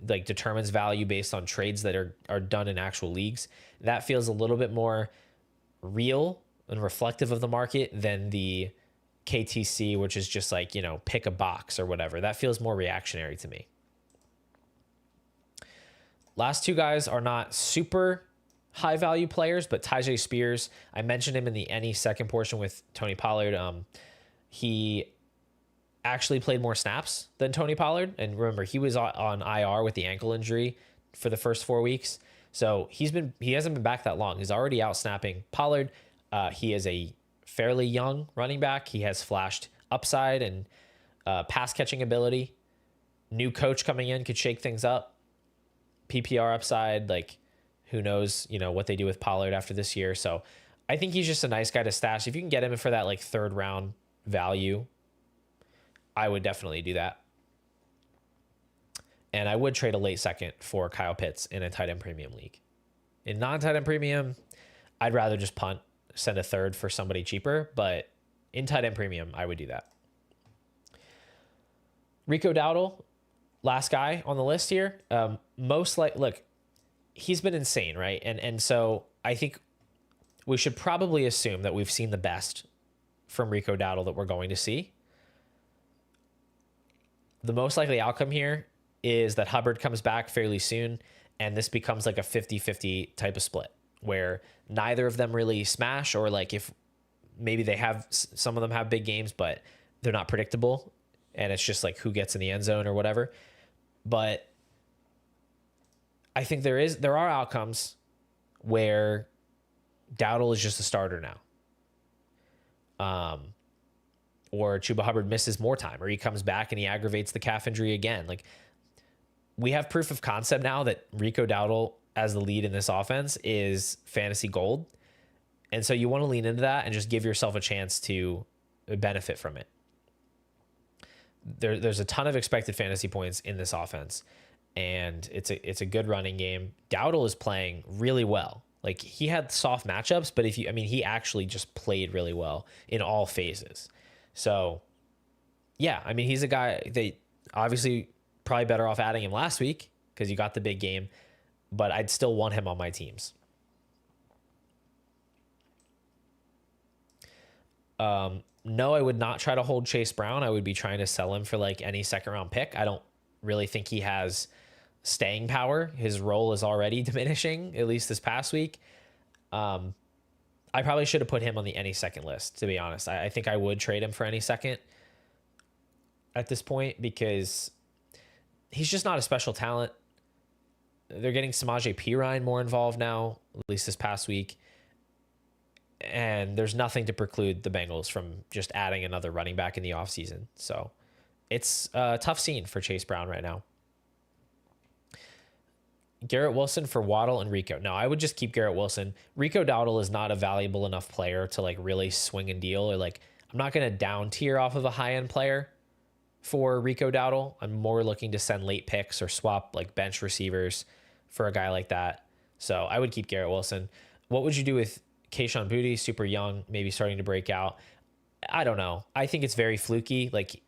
determines value based on trades that are done in actual leagues. That feels a little bit more real and reflective of the market than the KTC, which is just like, pick a box or whatever. That feels more reactionary to me. Last two guys are not super high value players, but Tyjae Spears, I mentioned him in the any second portion with Tony Pollard. He actually played more snaps than Tony Pollard. And remember, he was on IR with the ankle injury for the first 4 weeks. So he hasn't been back that long. He's already out snapping Pollard. He is a fairly young running back. He has flashed upside and pass catching ability. New coach coming in could shake things up. PPR upside, like who knows, what they do with Pollard after this year. So I think he's just a nice guy to stash. If you can get him for that like third round value, I would definitely do that. And I would trade a late second for Kyle Pitts in a tight end premium league. In non-tight end premium, I'd rather just punt, send a third for somebody cheaper, but in tight end premium, I would do that. Rico Dowdle, last guy on the list here. Look, he's been insane, right? And so I think we should probably assume that we've seen the best from Rico Dowdle that we're going to see. The most likely outcome here is that Hubbard comes back fairly soon, and this becomes like a 50-50 type of split where neither of them really smash, or like if maybe some of them have big games, but they're not predictable, and it's just like who gets in the end zone or whatever. But I think there are outcomes where Dowdle is just a starter now. Or Chuba Hubbard misses more time, or he comes back and he aggravates the calf injury again. Like, we have proof of concept now that Rico Dowdle as the lead in this offense is fantasy gold. And so you want to lean into that and just give yourself a chance to benefit from it. There's a ton of expected fantasy points in this offense, and it's a good running game. Dowdle is playing really well. Like, he had soft matchups, but he actually just played really well in all phases. So, yeah, he's a guy they obviously probably better off adding him last week because you got the big game, but I'd still want him on my teams. No, I would not try to hold Chase Brown. I would be trying to sell him for like any second round pick. I don't really think he has staying power. His role is already diminishing, at least this past week. I probably should have put him on the any second list, to be honest. I think I would trade him for any second at this point because he's just not a special talent. They're getting Samaje Perine more involved now, at least this past week. And there's nothing to preclude the Bengals from just adding another running back in the offseason. So it's a tough scene for Chase Brown right now. Garrett Wilson for Waddle and Rico. No, I would just keep Garrett Wilson. Rico Dowdle is not a valuable enough player to like really swing and deal, or like I'm not going to down tier off of a high end player for Rico Dowdle. I'm more looking to send late picks or swap like bench receivers for a guy like that. So I would keep Garrett Wilson. What would you do with Kayshon Boutte? Super young, maybe starting to break out. I don't know. I think it's very fluky. Like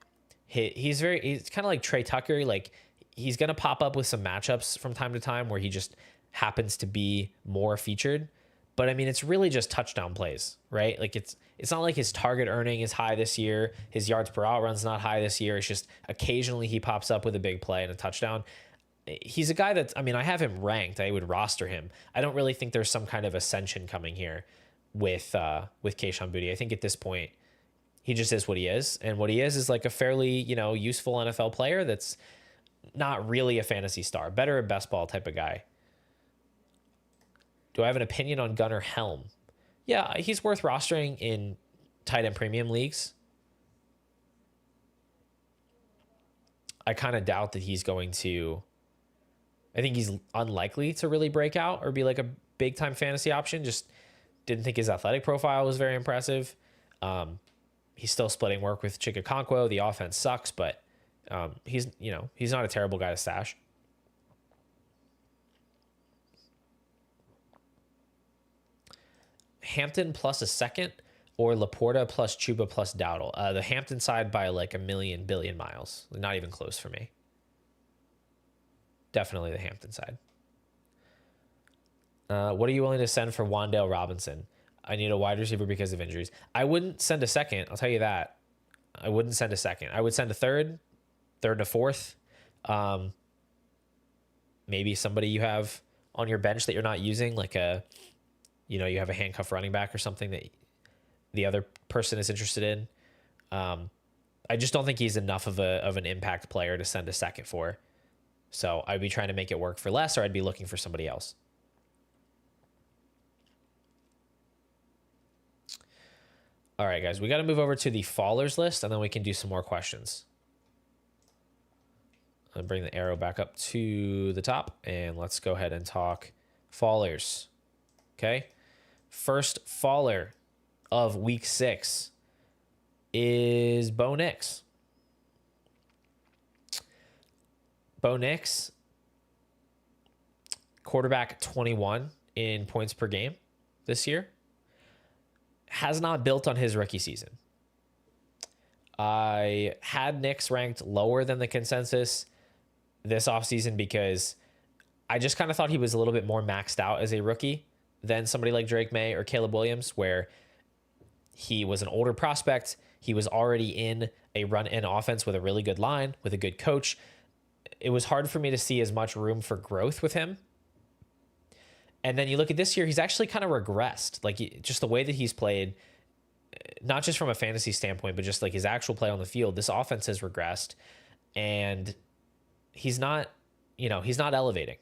he's kind of like Trey Tucker. Like he's going to pop up with some matchups from time to time where he just happens to be more featured. But I mean, it's really just touchdown plays, right? Like it's not like his target earning is high this year. His yards per out run's not high this year. It's just occasionally he pops up with a big play and a touchdown. He's a guy that's, I mean, I have him ranked. I would roster him. I don't really think there's some kind of ascension coming here with Kayshon Boutte. I think at this point, he just is what he is. And what he is like a fairly, useful NFL player that's not really a fantasy star. Better at best ball type of guy. Do I have an opinion on Gunnar Helm? Yeah, he's worth rostering in tight end premium leagues. I kind of doubt that he's going to. I think he's unlikely to really break out or be like a big time fantasy option. Just didn't think his athletic profile was very impressive. He's still splitting work with Chikakonkwo. The offense sucks, but he's not a terrible guy to stash. Hampton plus a second or Laporta plus Chuba plus Dowdle. The Hampton side by like a million billion miles. Not even close for me. Definitely the Hampton side. What are you willing to send for Wan'Dale Robinson? I need a wide receiver because of injuries. I wouldn't send a second. I'll tell you that. I wouldn't send a second. I would send a third and a fourth. Maybe somebody you have on your bench that you're not using, like you have a handcuff running back or something that the other person is interested in. I just don't think he's enough of an impact player to send a second for. So I'd be trying to make it work for less, or I'd be looking for somebody else. All right, guys, we got to move over to the Fallers list, and then we can do some more questions. I'll bring the arrow back up to the top, and let's go ahead and talk Fallers. Okay. First Faller of week 6 is Bo Nix. Bo Nix, quarterback 21 in points per game this year, has not built on his rookie season. I had Nix ranked lower than the consensus this offseason because I just kind of thought he was a little bit more maxed out as a rookie than somebody like Drake May or Caleb Williams, where he was an older prospect. He was already in a run-in offense with a really good line, with a good coach. It was hard for me to see as much room for growth with him. And then you look at this year, he's actually kind of regressed. Like just the way that he's played, not just from a fantasy standpoint, but just like his actual play on the field, this offense has regressed. And he's not elevating.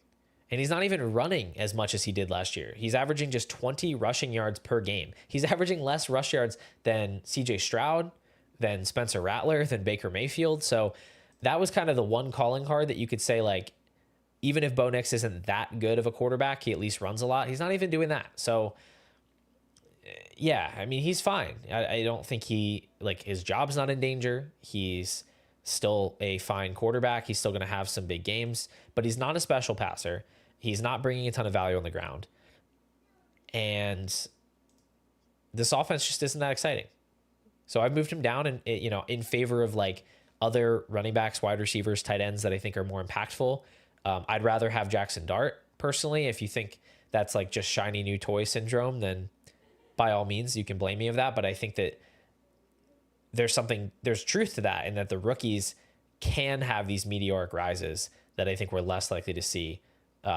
And he's not even running as much as he did last year. He's averaging just 20 rushing yards per game. He's averaging less rush yards than CJ Stroud, than Spencer Rattler, than Baker Mayfield. So that was kind of the one calling card that you could say, like, even if Bo Nix isn't that good of a quarterback, he at least runs a lot. He's not even doing that. So, yeah, I mean, he's fine. I don't think his job's not in danger. He's still a fine quarterback. He's still going to have some big games, but he's not a special passer. He's not bringing a ton of value on the ground. And this offense just isn't that exciting. So I've moved him down in favor of like other running backs, wide receivers, tight ends that I think are more impactful. I'd rather have Jackson Dart personally. If you think that's like just shiny new toy syndrome, then by all means you can blame me of that. But I think that there's truth to that, and that the rookies can have these meteoric rises that I think we're less likely to see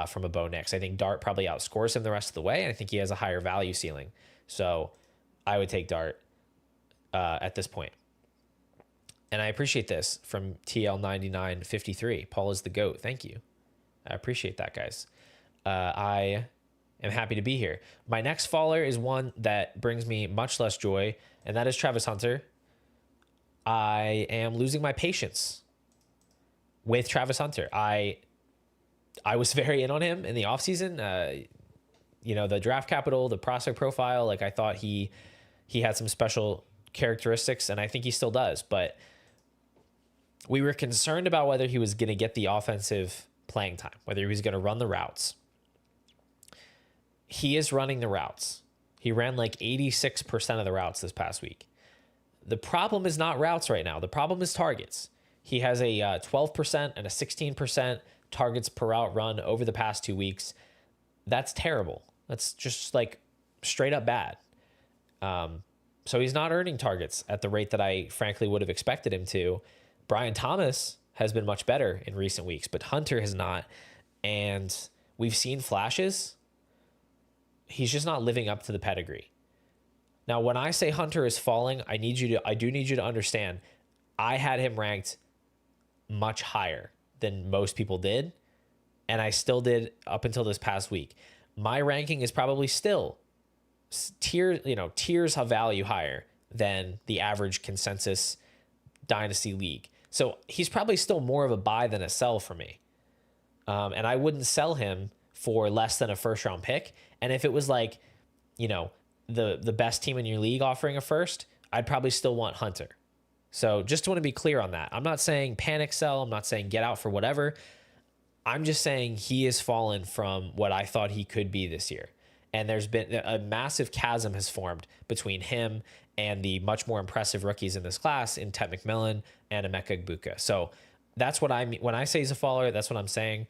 from a Bo Nix. I think Dart probably outscores him the rest of the way, and I think he has a higher value ceiling. So I would take Dart at this point. And I appreciate this from TL9953. Paul is the GOAT. Thank you. I appreciate that, guys. I am happy to be here. My next faller is one that brings me much less joy, and that is Travis Hunter. I am losing my patience with Travis Hunter. I I was very in on him in the offseason. The draft capital, the prospect profile, like I thought he had some special characteristics, and I think he still does. But we were concerned about whether he was going to get the offensive playing time, whether he was going to run the routes. He is running the routes. He ran like 86% of the routes this past week. The problem is not routes right now. The problem is targets. He has a 12% and a 16% targets per route run over the past 2 weeks. That's terrible. That's just like straight up bad. So he's not earning targets at the rate that I frankly would have expected him to. Brian Thomas has been much better in recent weeks, but Hunter has not. And we've seen flashes. He's just not living up to the pedigree. Now, when I say Hunter is falling, I do need you to understand, I had him ranked much higher than most people did, and I still did up until this past week. My ranking is probably still tiers of value higher than the average consensus Dynasty league. So he's probably still more of a buy than a sell for me. And I wouldn't sell him for less than a first round pick. And if it was like, the best team in your league offering a first, I'd probably still want Hunter. So just want to be clear on that. I'm not saying panic sell. I'm not saying get out for whatever. I'm just saying he has fallen from what I thought he could be this year. And there's been a massive chasm has formed between him and the much more impressive rookies in this class in Ted McMillan and Emeka Egbuka. So that's what I mean. When I say he's a faller, that's what I'm saying.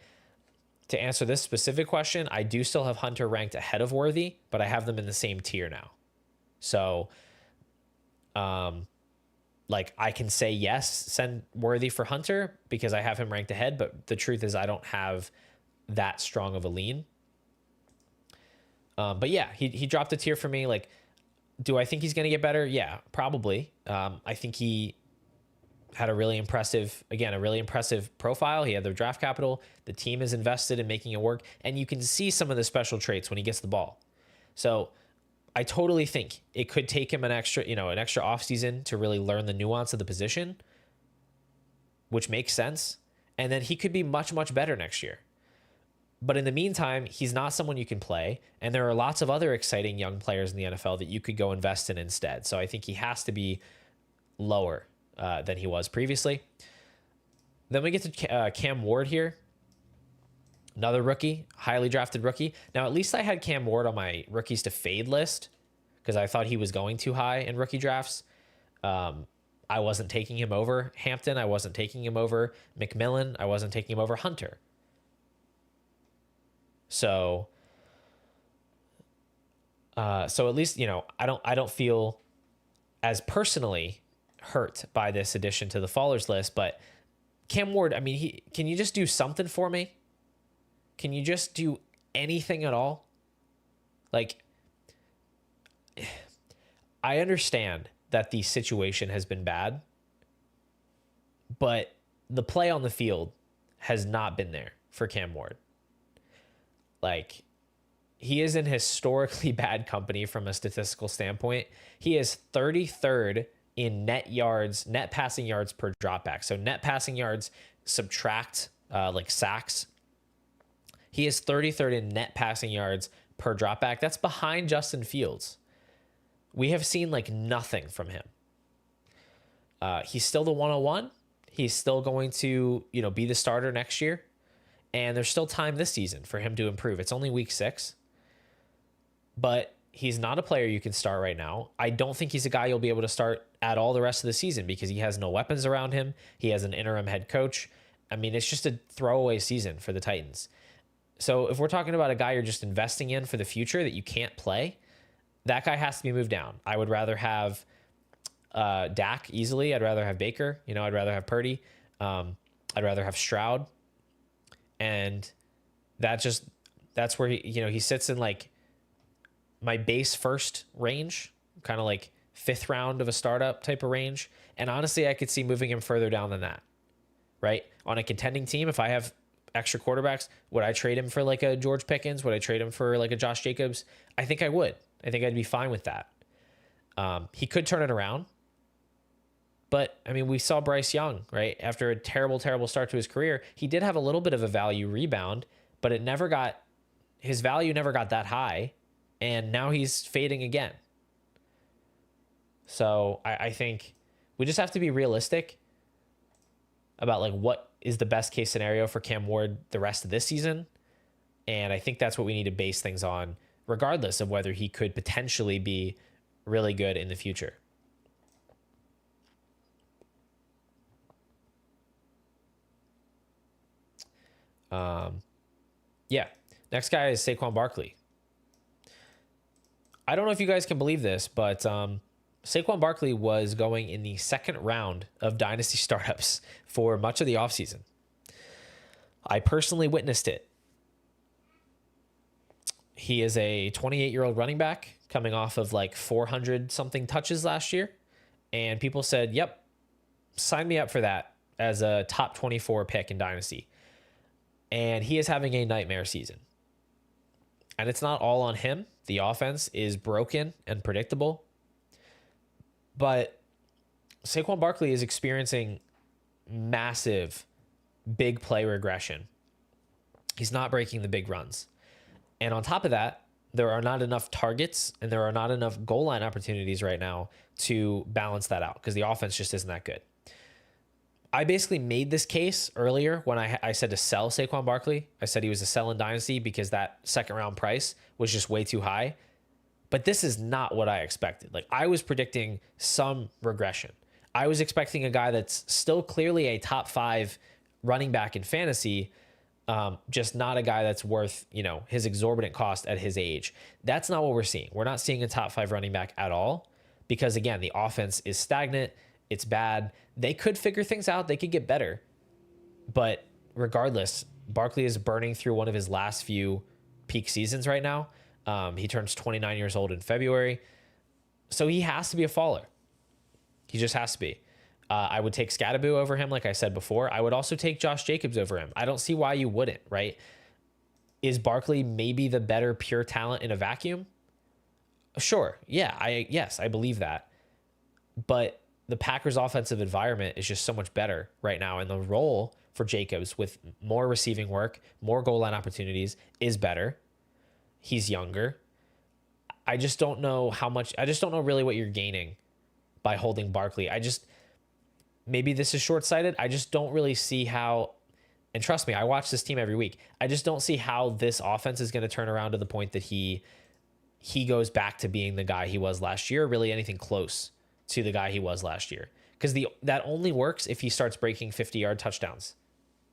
To answer this specific question, I do still have Hunter ranked ahead of Worthy, but I have them in the same tier now. So, I can say yes, send Worthy for Hunter because I have him ranked ahead, but the truth is I don't have that strong of a lean. But yeah, he dropped a tier for me. Like, do I think he's going to get better? Yeah, probably. I think he had a really impressive profile. He had the draft capital. The team is invested in making it work. And you can see some of the special traits when he gets the ball. So I totally think it could take him an extra offseason to really learn the nuance of the position, which makes sense. And then he could be much, much better next year. But in the meantime, he's not someone you can play. And there are lots of other exciting young players in the NFL that you could go invest in instead. So I think he has to be lower than he was previously. Then we get to Cam Ward here. Another rookie, highly drafted rookie. Now, at least I had Cam Ward on my rookies to fade list because I thought he was going too high in rookie drafts. I wasn't taking him over Hampton. I wasn't taking him over McMillan. I wasn't taking him over Hunter. So at least, I don't feel as personally hurt by this addition to the Fallers list, but Cam Ward, can you just do something for me? Can you just do anything at all? Like, I understand that the situation has been bad, but the play on the field has not been there for Cam Ward. Like, he is in historically bad company from a statistical standpoint. He is 33rd in net passing yards per dropback. So net passing yards subtract sacks. He is 33rd in net passing yards per dropback. That's behind Justin Fields. We have seen nothing from him. He's still the 101. He's still going to, be the starter next year. And there's still time this season for him to improve. It's only week 6. But he's not a player you can start right now. I don't think he's a guy you'll be able to start at all the rest of the season because he has no weapons around him. He has an interim head coach. It's just a throwaway season for the Titans. So if we're talking about a guy you're just investing in for the future that you can't play, that guy has to be moved down. I would rather have Dak easily. I'd rather have Baker. I'd rather have Purdy. I'd rather have Stroud. And that's where he sits in my base first range, kind of 5th round of a startup type of range. And honestly, I could see moving him further down than that, right? On a contending team, if I have extra quarterbacks, would I trade him for a George Pickens? Would I trade him for a Josh Jacobs? I think I would. I think I'd be fine with that. He could turn it around. But, we saw Bryce Young, right? After a terrible, terrible start to his career, he did have a little bit of a value rebound but his value never got that high, and now he's fading again. So I think we just have to be realistic about like what is the best case scenario for Cam Ward the rest of this season. And I think that's what we need to base things on, regardless of whether he could potentially be really good in the future. Yeah. Next guy is Saquon Barkley. I don't know if you guys can believe this, but Saquon Barkley was going in the second round of Dynasty startups for much of the offseason. I personally witnessed it. He is a 28-year-old running back coming off of like 400 something touches last year. And people said, yep, sign me up for that as a top 24 pick in Dynasty. And he is having a nightmare season. And it's not all on him. The offense is broken and predictable. But Saquon Barkley is experiencing massive big play regression. He's not breaking the big runs. And on top of that, there are not enough targets and there are not enough goal line opportunities right now to balance that out because the offense just isn't that good. I basically made this case earlier when I said to sell Saquon Barkley. I said he was a sell in Dynasty because that second round price was just way too high. But this is not what I expected. Like, I was predicting some regression. I was expecting a guy that's still clearly a top 5 running back in fantasy, just not a guy that's worth, his exorbitant cost at his age. That's not what we're seeing. We're not seeing a top 5 running back at all because, again, the offense is stagnant. It's bad. They could figure things out. They could get better. But regardless, Barkley is burning through one of his last few peak seasons right now. He turns 29 years old in February. So he has to be a faller. He just has to be. I would take Scadaboo over him, like I said before. I would also take Josh Jacobs over him. I don't see why you wouldn't, right? Is Barkley maybe the better pure talent in a vacuum? Sure. Yeah, yes, I believe that. But the Packers' offensive environment is just so much better right now. And the role for Jacobs with more receiving work, more goal line opportunities is better. He's younger. I just don't know really what you're gaining by holding Barkley. Maybe this is short-sighted. I just don't really see how, and trust me, I watch this team every week. I just don't see how this offense is going to turn around to the point that he goes back to being the guy he was last year, really anything close to the guy he was last year. Because that only works if he starts breaking 50-yard touchdowns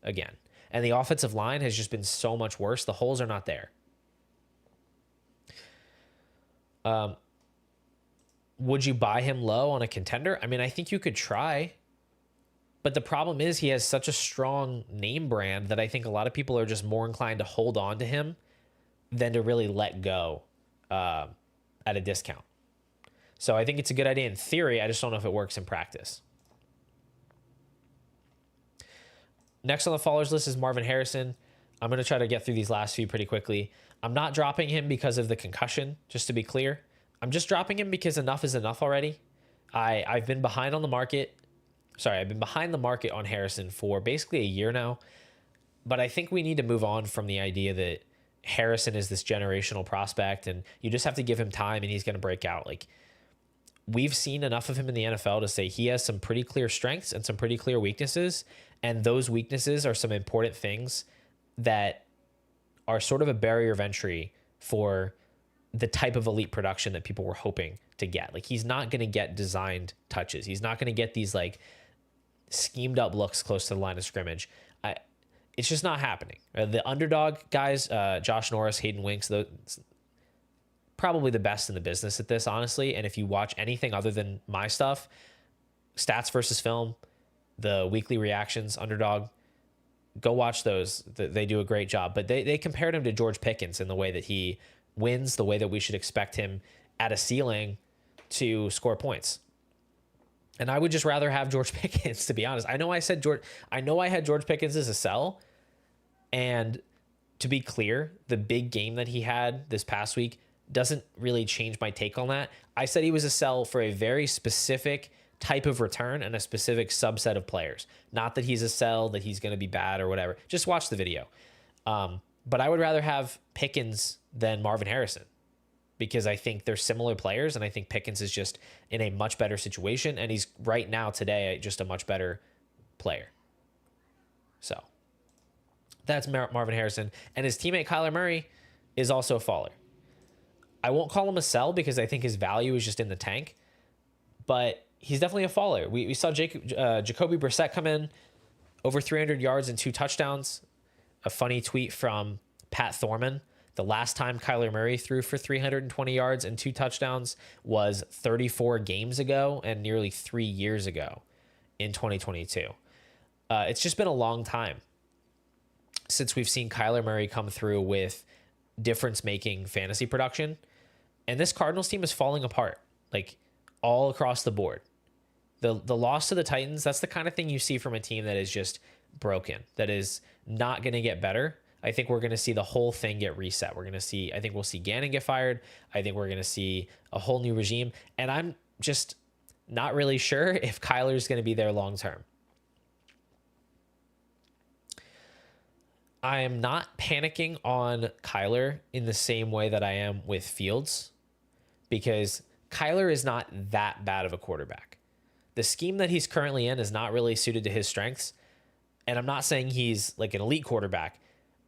again. And the offensive line has just been so much worse. The holes are not there. Would you buy him low on a contender? I mean, I think you could try. But the problem is he has such a strong name brand that I think a lot of people are just more inclined to hold on to him than to really let go at a discount. So I think it's a good idea in theory. I just don't know if it works in practice. Next on the Fallers list is Marvin Harrison. I'm going to try to get through these last few pretty quickly. I'm not dropping him because of the concussion, just to be clear. I'm just dropping him because enough is enough already. I've been behind on the market. I've been behind the market on Harrison for basically a year now. But I think we need to move on from the idea that Harrison is this generational prospect and you just have to give him time and he's going to break out. Like, we've seen enough of him in the NFL to say he has some pretty clear strengths and some pretty clear weaknesses. And those weaknesses are some important things that are sort of a barrier of entry for the type of elite production that people were hoping to get. Like, he's not going to get designed touches. He's not going to get these like schemed up looks close to the line of scrimmage. It's just not happening. The underdog guys, Josh Norris, Hayden Winks, probably the best in the business at this, honestly. And if you watch anything other than my stuff, Stats versus Film, the weekly reactions, Underdog, go watch those. They do a great job. But they compared him to George Pickens in the way that he wins, the way that we should expect him at a ceiling to score points. And I would just rather have George Pickens, to be honest. I know I had George Pickens as a sell. And to be clear, the big game that he had this past week doesn't really change my take on that. I said he was a sell for a very specific type of return and a specific subset of players. Not that he's a sell, that he's going to be bad or whatever. Just watch the video. But I would rather have Pickens than Marvin Harrison because I think they're similar players, and I think Pickens is just in a much better situation, and he's right now today just a much better player. So that's Marvin Harrison, and his teammate Kyler Murray is also a faller. I won't call him a sell because I think his value is just in the tank, but he's definitely a faller. We saw Jacoby Brissett come in over 300 yards and 2 touchdowns. A funny tweet from Pat Thorman. The last time Kyler Murray threw for 320 yards and 2 touchdowns was 34 games ago and nearly 3 years ago in 2022. It's just been a long time since we've seen Kyler Murray come through with difference-making fantasy production. And this Cardinals team is falling apart, like all across the board. The loss to the Titans, that's the kind of thing you see from a team that is just broken, that is not going to get better. I think we're going to see the whole thing get reset. I think we'll see Gannon get fired. I think we're going to see a whole new regime. And I'm just not really sure if Kyler's going to be there long term. I am not panicking on Kyler in the same way that I am with Fields, because Kyler is not that bad of a quarterback. The scheme that he's currently in is not really suited to his strengths. And I'm not saying he's like an elite quarterback,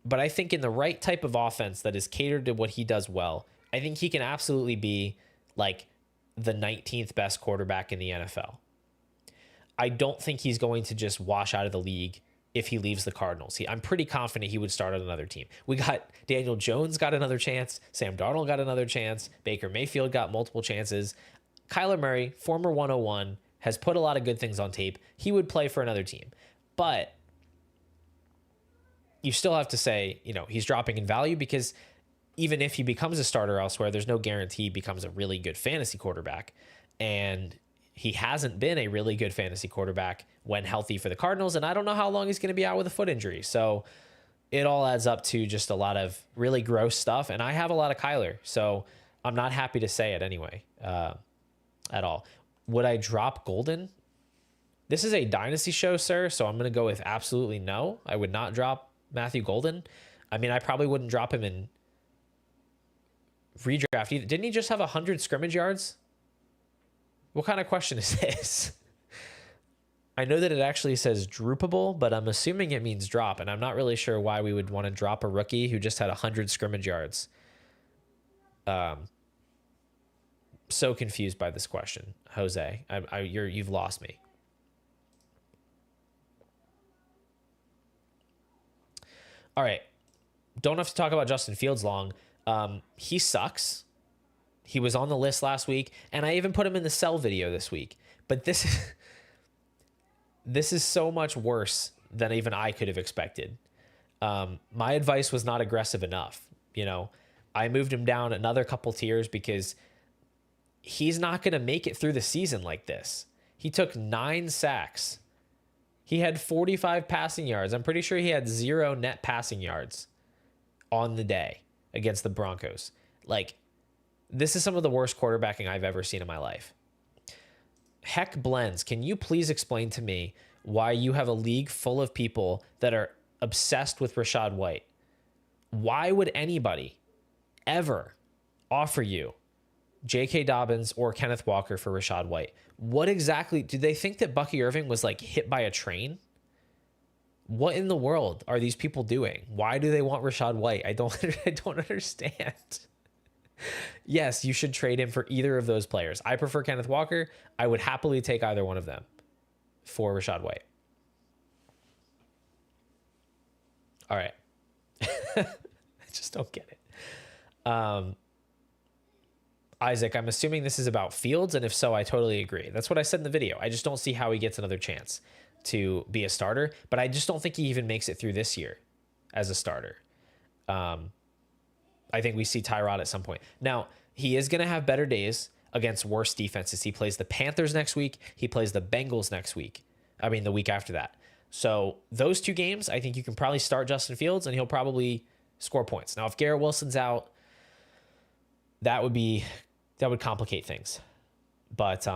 but I think in the right type of offense that is catered to what he does well, I think he can absolutely be like the 19th best quarterback in the NFL. I don't think he's going to just wash out of the league if he leaves the Cardinals. I'm pretty confident he would start on another team. We got Daniel Jones got another chance. Sam Darnold got another chance. Baker Mayfield got multiple chances. Kyler Murray, former 101, has put a lot of good things on tape. He would play for another team. But you still have to say, he's dropping in value, because even if he becomes a starter elsewhere, there's no guarantee he becomes a really good fantasy quarterback. And he hasn't been a really good fantasy quarterback when healthy for the Cardinals, and I don't know how long he's going to be out with a foot injury. So it all adds up to just a lot of really gross stuff, and I have a lot of Kyler, so I'm not happy to say it anyway at all. Would I drop Golden? This is a dynasty show, sir, so I'm going to go with absolutely no. I would not drop Matthew Golden. I mean, I probably wouldn't drop him in redraft either. Didn't he just have 100 scrimmage yards? What kind of question is this? I know that it actually says droopable, but I'm assuming it means drop, and I'm not really sure why we would want to drop a rookie who just had 100 scrimmage yards. So confused by this question, Jose. You've lost me. All right. Don't have to talk about Justin Fields long. He sucks. He was on the list last week, and I even put him in the sell video this week. But this is so much worse than even I could have expected. My advice was not aggressive enough. I moved him down another couple tiers because he's not going to make it through the season like this. He took 9 sacks. He had 45 passing yards. I'm pretty sure he had 0 net passing yards on the day against the Broncos. This is some of the worst quarterbacking I've ever seen in my life. Heck Blends, can you please explain to me why you have a league full of people that are obsessed with Rachaad White? Why would anybody ever offer you J.K. Dobbins or Kenneth Walker for Rachaad White? What exactly, do they think that Bucky Irving was hit by a train? What in the world are these people doing? Why do they want Rachaad White? I don't understand. Yes, you should trade him for either of those players. I prefer Kenneth Walker. I would happily take either one of them for Rachaad White. All right. I just don't get it. Isaac, I'm assuming this is about Fields, and if so, I totally agree. That's what I said in the video. I just don't see how he gets another chance to be a starter, but I just don't think he even makes it through this year as a starter. I think we see Tyrod at some point. Now, he is going to have better days against worse defenses. He plays the Panthers next week. He plays the Bengals next week. The week after that. So those 2 games, I think you can probably start Justin Fields, and he'll probably score points. Now, if Garrett Wilson's out, that would complicate things. But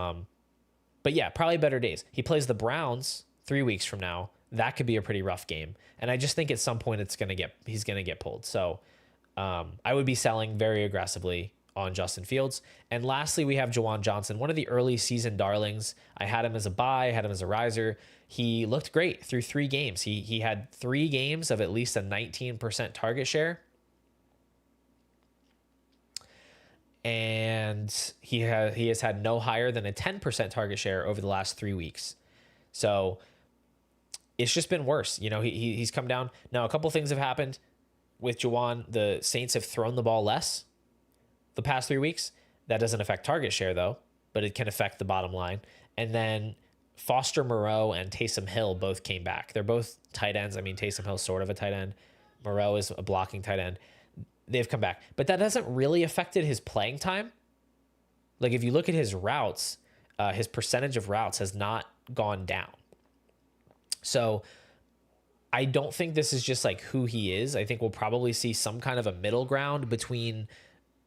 yeah, probably better days. He plays the Browns 3 weeks from now, that could be a pretty rough game. And I just think at some point he's gonna get pulled. So I would be selling very aggressively on Justin Fields. And lastly, we have Juwan Johnson, one of the early season darlings. I had him as a buy, I had him as a riser. He looked great through 3 games. He had 3 games of at least a 19% target share. And he has had no higher than a 10% target share over the last 3 weeks. So it's just been worse. You know, he's come down. Now, a couple things have happened with Juwan. The Saints have thrown the ball less the past 3 weeks. That doesn't affect target share, though, but it can affect the bottom line. And then Foster Moreau and Taysom Hill both came back. They're both tight ends. I mean, Taysom Hill's sort of a tight end. Moreau is a blocking tight end. They've come back. But that hasn't really affected his playing time. Like, if you look at his routes, his percentage of routes has not gone down. So I don't think this is just like who he is. I think we'll probably see some kind of a middle ground between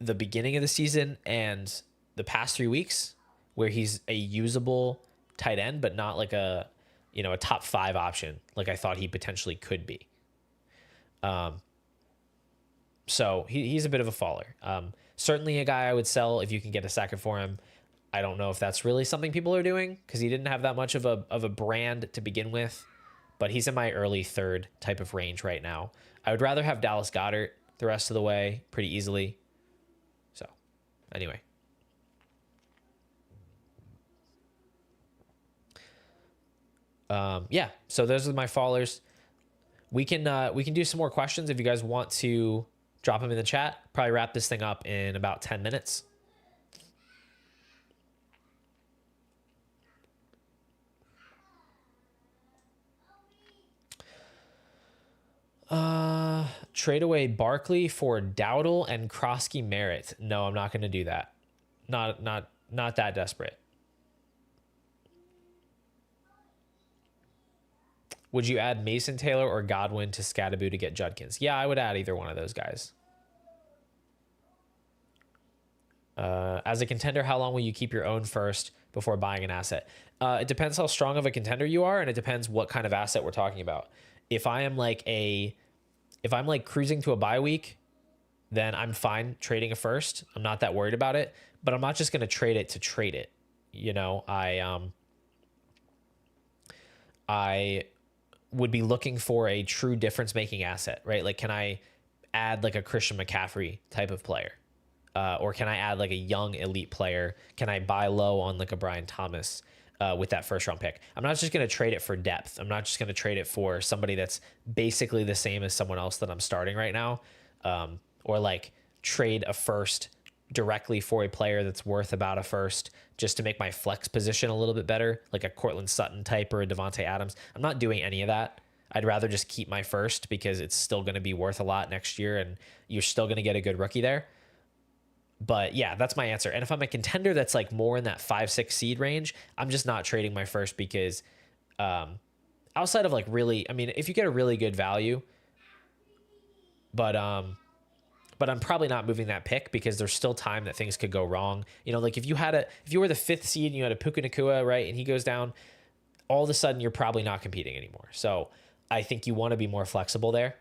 the beginning of the season and the past 3 weeks where he's a usable tight end, but not like a top 5 option like I thought he potentially could be. So he's a bit of a faller. Certainly a guy I would sell if you can get a second for him. I don't know if that's really something people are doing because he didn't have that much of a brand to begin with, but he's in my early 3rd type of range right now. I would rather have Dallas Goedert the rest of the way pretty easily. So anyway. Yeah, so those are my fallers. We can do some more questions if you guys want to drop them in the chat. Probably wrap this thing up in about 10 minutes. Trade away Barkley for Dowdle and Krosky Merritt. No, I'm not going to do that. Not that desperate. Would you add Mason Taylor or Godwin to Scattaboo to get Judkins? Yeah, I would add either one of those guys. As a contender, how long will you keep your own first before buying an asset? It depends how strong of a contender you are, and it depends what kind of asset we're talking about. If I'm like cruising to a bye week, then I'm fine trading a first. I'm not that worried about it, but I'm not just going to trade it to trade it. You know, I would be looking for a true difference-making asset, right? Like, can I add like a Christian McCaffrey type of player? Or can I add like a young elite player? Can I buy low on like a Brian Thomas with that first-round pick? I'm not just going to trade it for depth. I'm not just going to trade it for somebody that's basically the same as someone else that I'm starting right now. Or like trade a first directly for a player that's worth about a first just to make my flex position a little bit better, like a Cortland Sutton type or a Devontae Adams. I'm not doing any of that. I'd rather just keep my first because it's still going to be worth a lot next year and you're still going to get a good rookie there. But yeah, that's my answer. And if I'm a contender that's like more in that 5-6 seed range, I'm just not trading my first because outside of like really, I mean, if you get a really good value, but I'm probably not moving that pick because there's still time that things could go wrong. You know, like if you were the 5th seed and you had a Puka Nacua, right, and he goes down, all of a sudden you're probably not competing anymore. So I think you want to be more flexible there.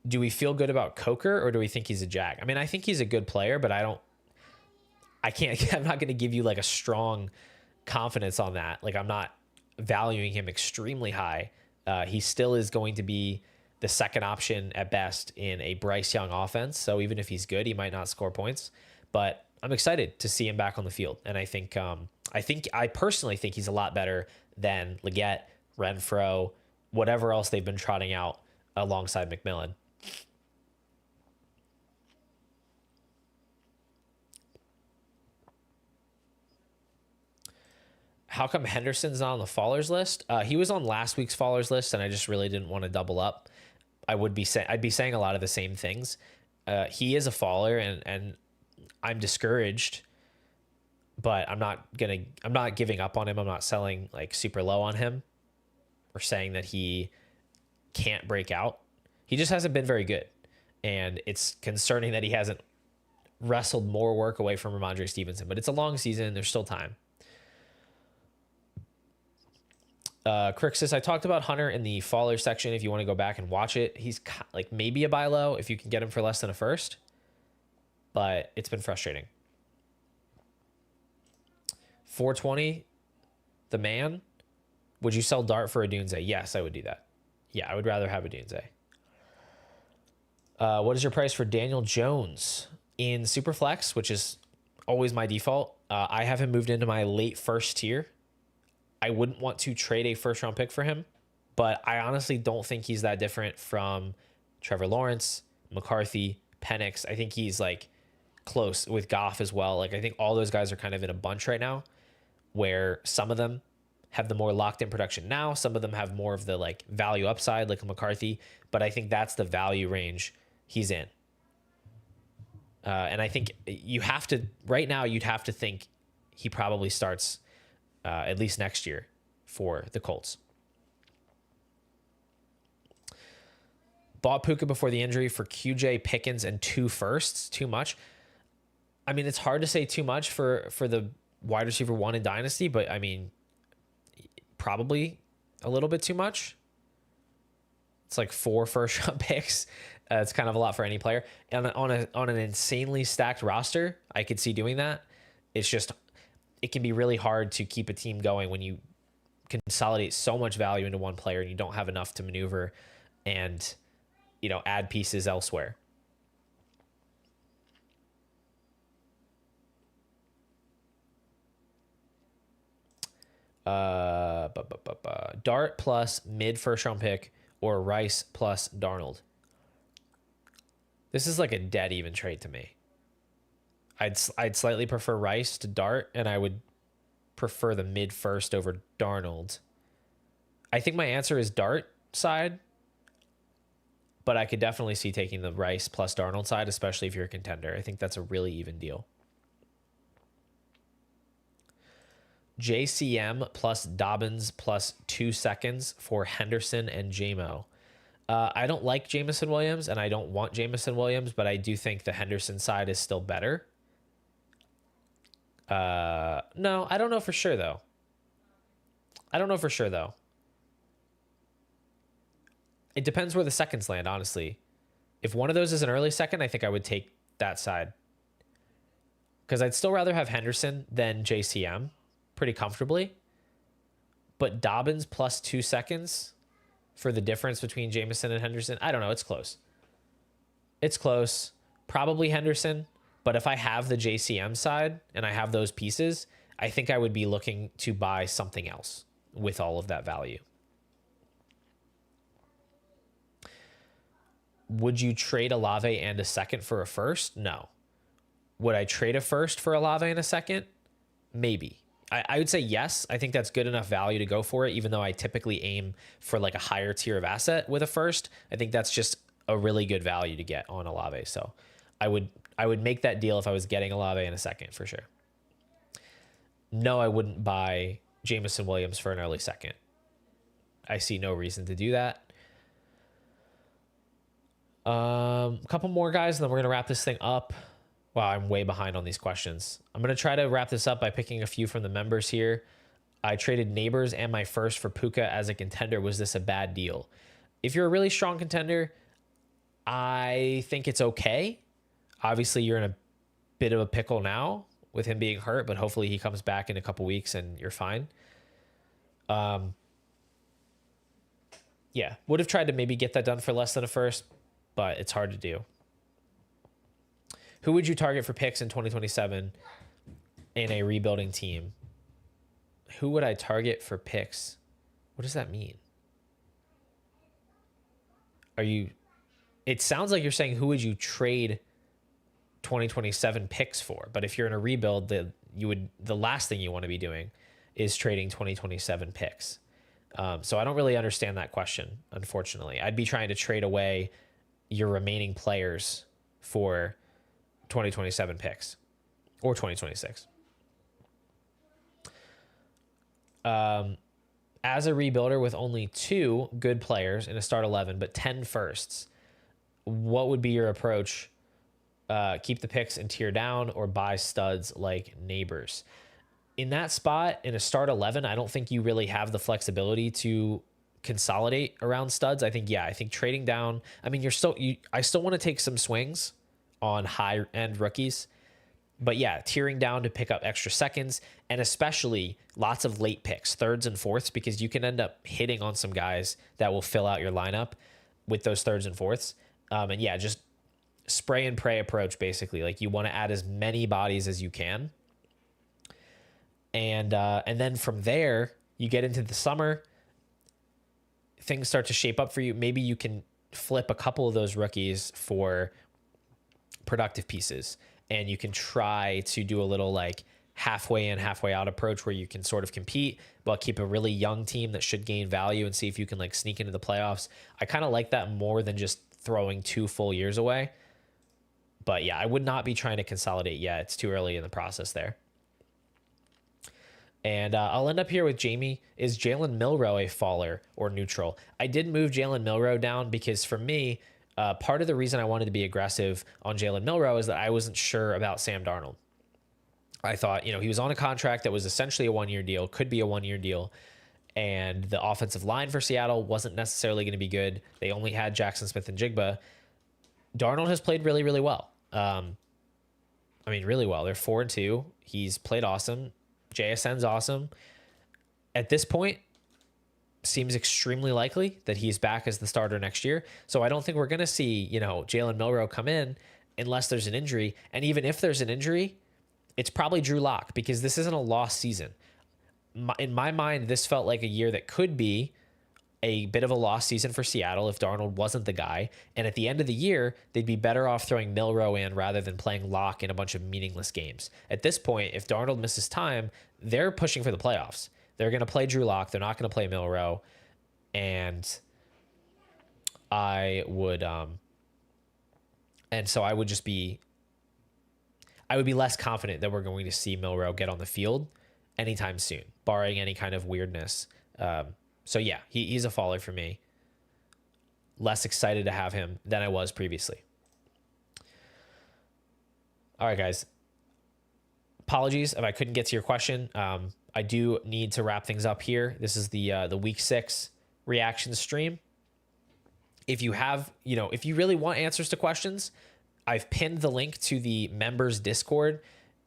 Do we feel good about Coker or do we think he's a jag? I mean, I think he's a good player, but I'm not going to give you like a strong confidence on that. Like I'm not valuing him extremely high. He still is going to be the second option at best in a Bryce Young offense. So even if he's good, he might not score points, but I'm excited to see him back on the field. And I personally think he's a lot better than Leggett, Renfro, whatever else they've been trotting out alongside McMillan. How come Henderson's not on the Fallers list? He was on last week's Fallers list, and I just really didn't want to double up. I'd be saying a lot of the same things. He is a faller, and I'm discouraged, but I'm not giving up on him. I'm not selling like super low on him or saying that he can't break out. He just hasn't been very good, and it's concerning that he hasn't wrestled more work away from Ramondre Stevenson. But it's a long season. There's still time. Crixus, I talked about Hunter in the Faller section. If you want to go back and watch it, he's like maybe a buy low if you can get him for less than a first, but it's been frustrating. 420, the man. Would you sell Dart for a Dunze? Yes, I would do that. Yeah, I would rather have a Dunze. What is your price for Daniel Jones in Superflex, which is always my default? I have him moved into my late first tier. I wouldn't want to trade a first round pick for him, but I honestly don't think he's that different from Trevor Lawrence, McCarthy, Penix. I think he's like close with Goff as well. Like I think all those guys are kind of in a bunch right now where some of them have the more locked in production now. Some of them have more of the like value upside like McCarthy, but I think that's the value range he's in. And I think you have to, right now, you'd have to think he probably starts at least next year for the Colts. Bought Puka before the injury for QJ, Pickens, and 2 firsts. Too much. I mean, it's hard to say too much for the wide receiver 1 in Dynasty, but I mean, probably a little bit too much. It's like 4 first round picks. It's kind of a lot for any player. And on an insanely stacked roster, I could see doing that. It's just, it can be really hard to keep a team going when you consolidate so much value into one player and you don't have enough to maneuver and, you know, add pieces elsewhere. Dart plus mid first round pick or Rice plus Darnold. This is like a dead even trade to me. I'd slightly prefer Rice to Dart, and I would prefer the mid first over Darnold. I think my answer is Dart side, but I could definitely see taking the Rice plus Darnold side, especially if you're a contender. I think that's a really even deal. JCM plus Dobbins plus 2 seconds for Henderson and JMO. I don't like Jameson Williams, and I don't want Jameson Williams, but I do think the Henderson side is still better. No, I don't know for sure, though. It depends where the seconds land, honestly. If one of those is an early second, I think I would take that side. Because I'd still rather have Henderson than JCM pretty comfortably. But Dobbins plus 2 seconds for the difference between Jameson and Henderson, I don't know. It's close. Probably Henderson. But if I have the JCM side and I have those pieces, I think I would be looking to buy something else with all of that value. Would you trade Olave and a second for a first? No. Would I trade a first for Olave and a second? Maybe. I would say yes. I think that's good enough value to go for it, even though I typically aim for like a higher tier of asset with a first. I think that's just a really good value to get on Olave. So I would make that deal if I was getting Olave in a second for sure. No, I wouldn't buy Jameson Williams for an early second. I see no reason to do that. A couple more guys, and then we're going to wrap this thing up. Wow, I'm way behind on these questions. I'm going to try to wrap this up by picking a few from the members here. I traded Neighbors and my first for Puka as a contender. Was this a bad deal? If you're a really strong contender, I think it's okay. Obviously, you're in a bit of a pickle now with him being hurt, but hopefully he comes back in a couple weeks and you're fine. Yeah, would have tried to maybe get that done for less than a first, but it's hard to do. Who would you target for picks in 2027 in a rebuilding team? Who would I target for picks? What does that mean? It sounds like you're saying who would you trade 2027 picks for? But if you're in a rebuild, the last thing you want to be doing is trading 2027 picks. So I don't really understand that question, unfortunately. I'd be trying to trade away your remaining players for 2027 picks or 2026. As a rebuilder with only 2 good players in a start 11, but 10 firsts, what would be your approach? Keep the picks and tier down or buy studs like Neighbors? in that spot in a start 11, I don't think you really have the flexibility to consolidate around studs. I think, yeah, I think trading down, I mean, I still want to take some swings on high end rookies, but yeah, tearing down to pick up extra seconds, and especially lots of late picks, thirds and fourths, because you can end up hitting on some guys that will fill out your lineup with those thirds and fourths. And yeah, just spray and pray approach, basically. Like, you want to add as many bodies as you can. And then from there, you get into the summer, things start to shape up for you. Maybe you can flip a couple of those rookies for productive pieces, and you can try to do a little like halfway in, halfway out approach where you can sort of compete but keep a really young team that should gain value and see if you can like sneak into the playoffs. I kind of like that more than just throwing 2 full years away. But yeah, I would not be trying to consolidate yet. It's too early in the process there. And I'll end up here with Jamie. Is Jalen Milroe a faller or neutral? I did move Jalen Milroe down because for me, part of the reason I wanted to be aggressive on Jalen Milroe is that I wasn't sure about Sam Darnold. I thought, he was on a contract that was essentially a 1-year deal, could be a 1-year deal. And the offensive line for Seattle wasn't necessarily going to be good. They only had Jackson Smith and Jigba. Darnold has played really, really well. Really well. They're 4-2. He's played awesome. JSN's awesome. At this point, seems extremely likely that he's back as the starter next year. So I don't think we're going to see, Jalen Milroe come in unless there's an injury. And even if there's an injury, it's probably Drew Lock, because this isn't a lost season. In my mind, this felt like a year that could be a bit of a lost season for Seattle if Darnold wasn't the guy. And at the end of the year, they'd be better off throwing Milroe in rather than playing Lock in a bunch of meaningless games. At this point, if Darnold misses time, they're pushing for the playoffs. They're going to play Drew Lock. They're not going to play Milroe. And I would be less confident that we're going to see Milroe get on the field anytime soon, barring any kind of weirdness. So yeah, he's a faller for me. Less excited to have him than I was previously. All right, guys. Apologies if I couldn't get to your question. I do need to wrap things up here. This is the week 6 reaction stream. If you have, if you really want answers to questions, I've pinned the link to the members Discord.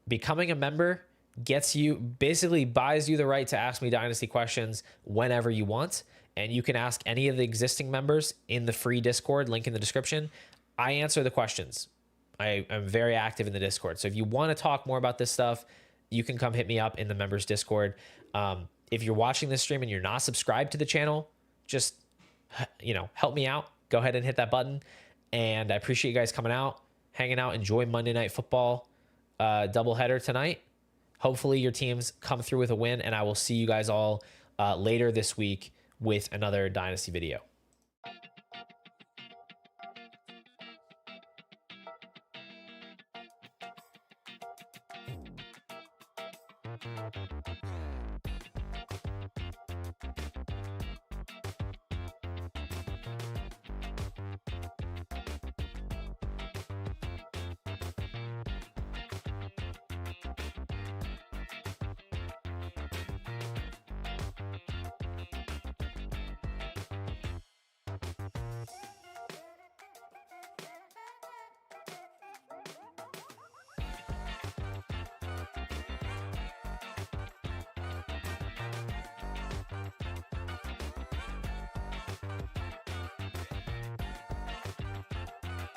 Becoming a member buys you the right to ask me Dynasty questions whenever you want. And you can ask any of the existing members in the free Discord, link in the description. I answer the questions. I am very active in the Discord. So if you want to talk more about this stuff, you can come hit me up in the members Discord. If you're watching this stream and you're not subscribed to the channel, just, help me out. Go ahead and hit that button. And I appreciate you guys coming out, hanging out. Enjoy Monday Night Football doubleheader tonight. Hopefully your teams come through with a win, and I will see you guys all later this week with another Dynasty video.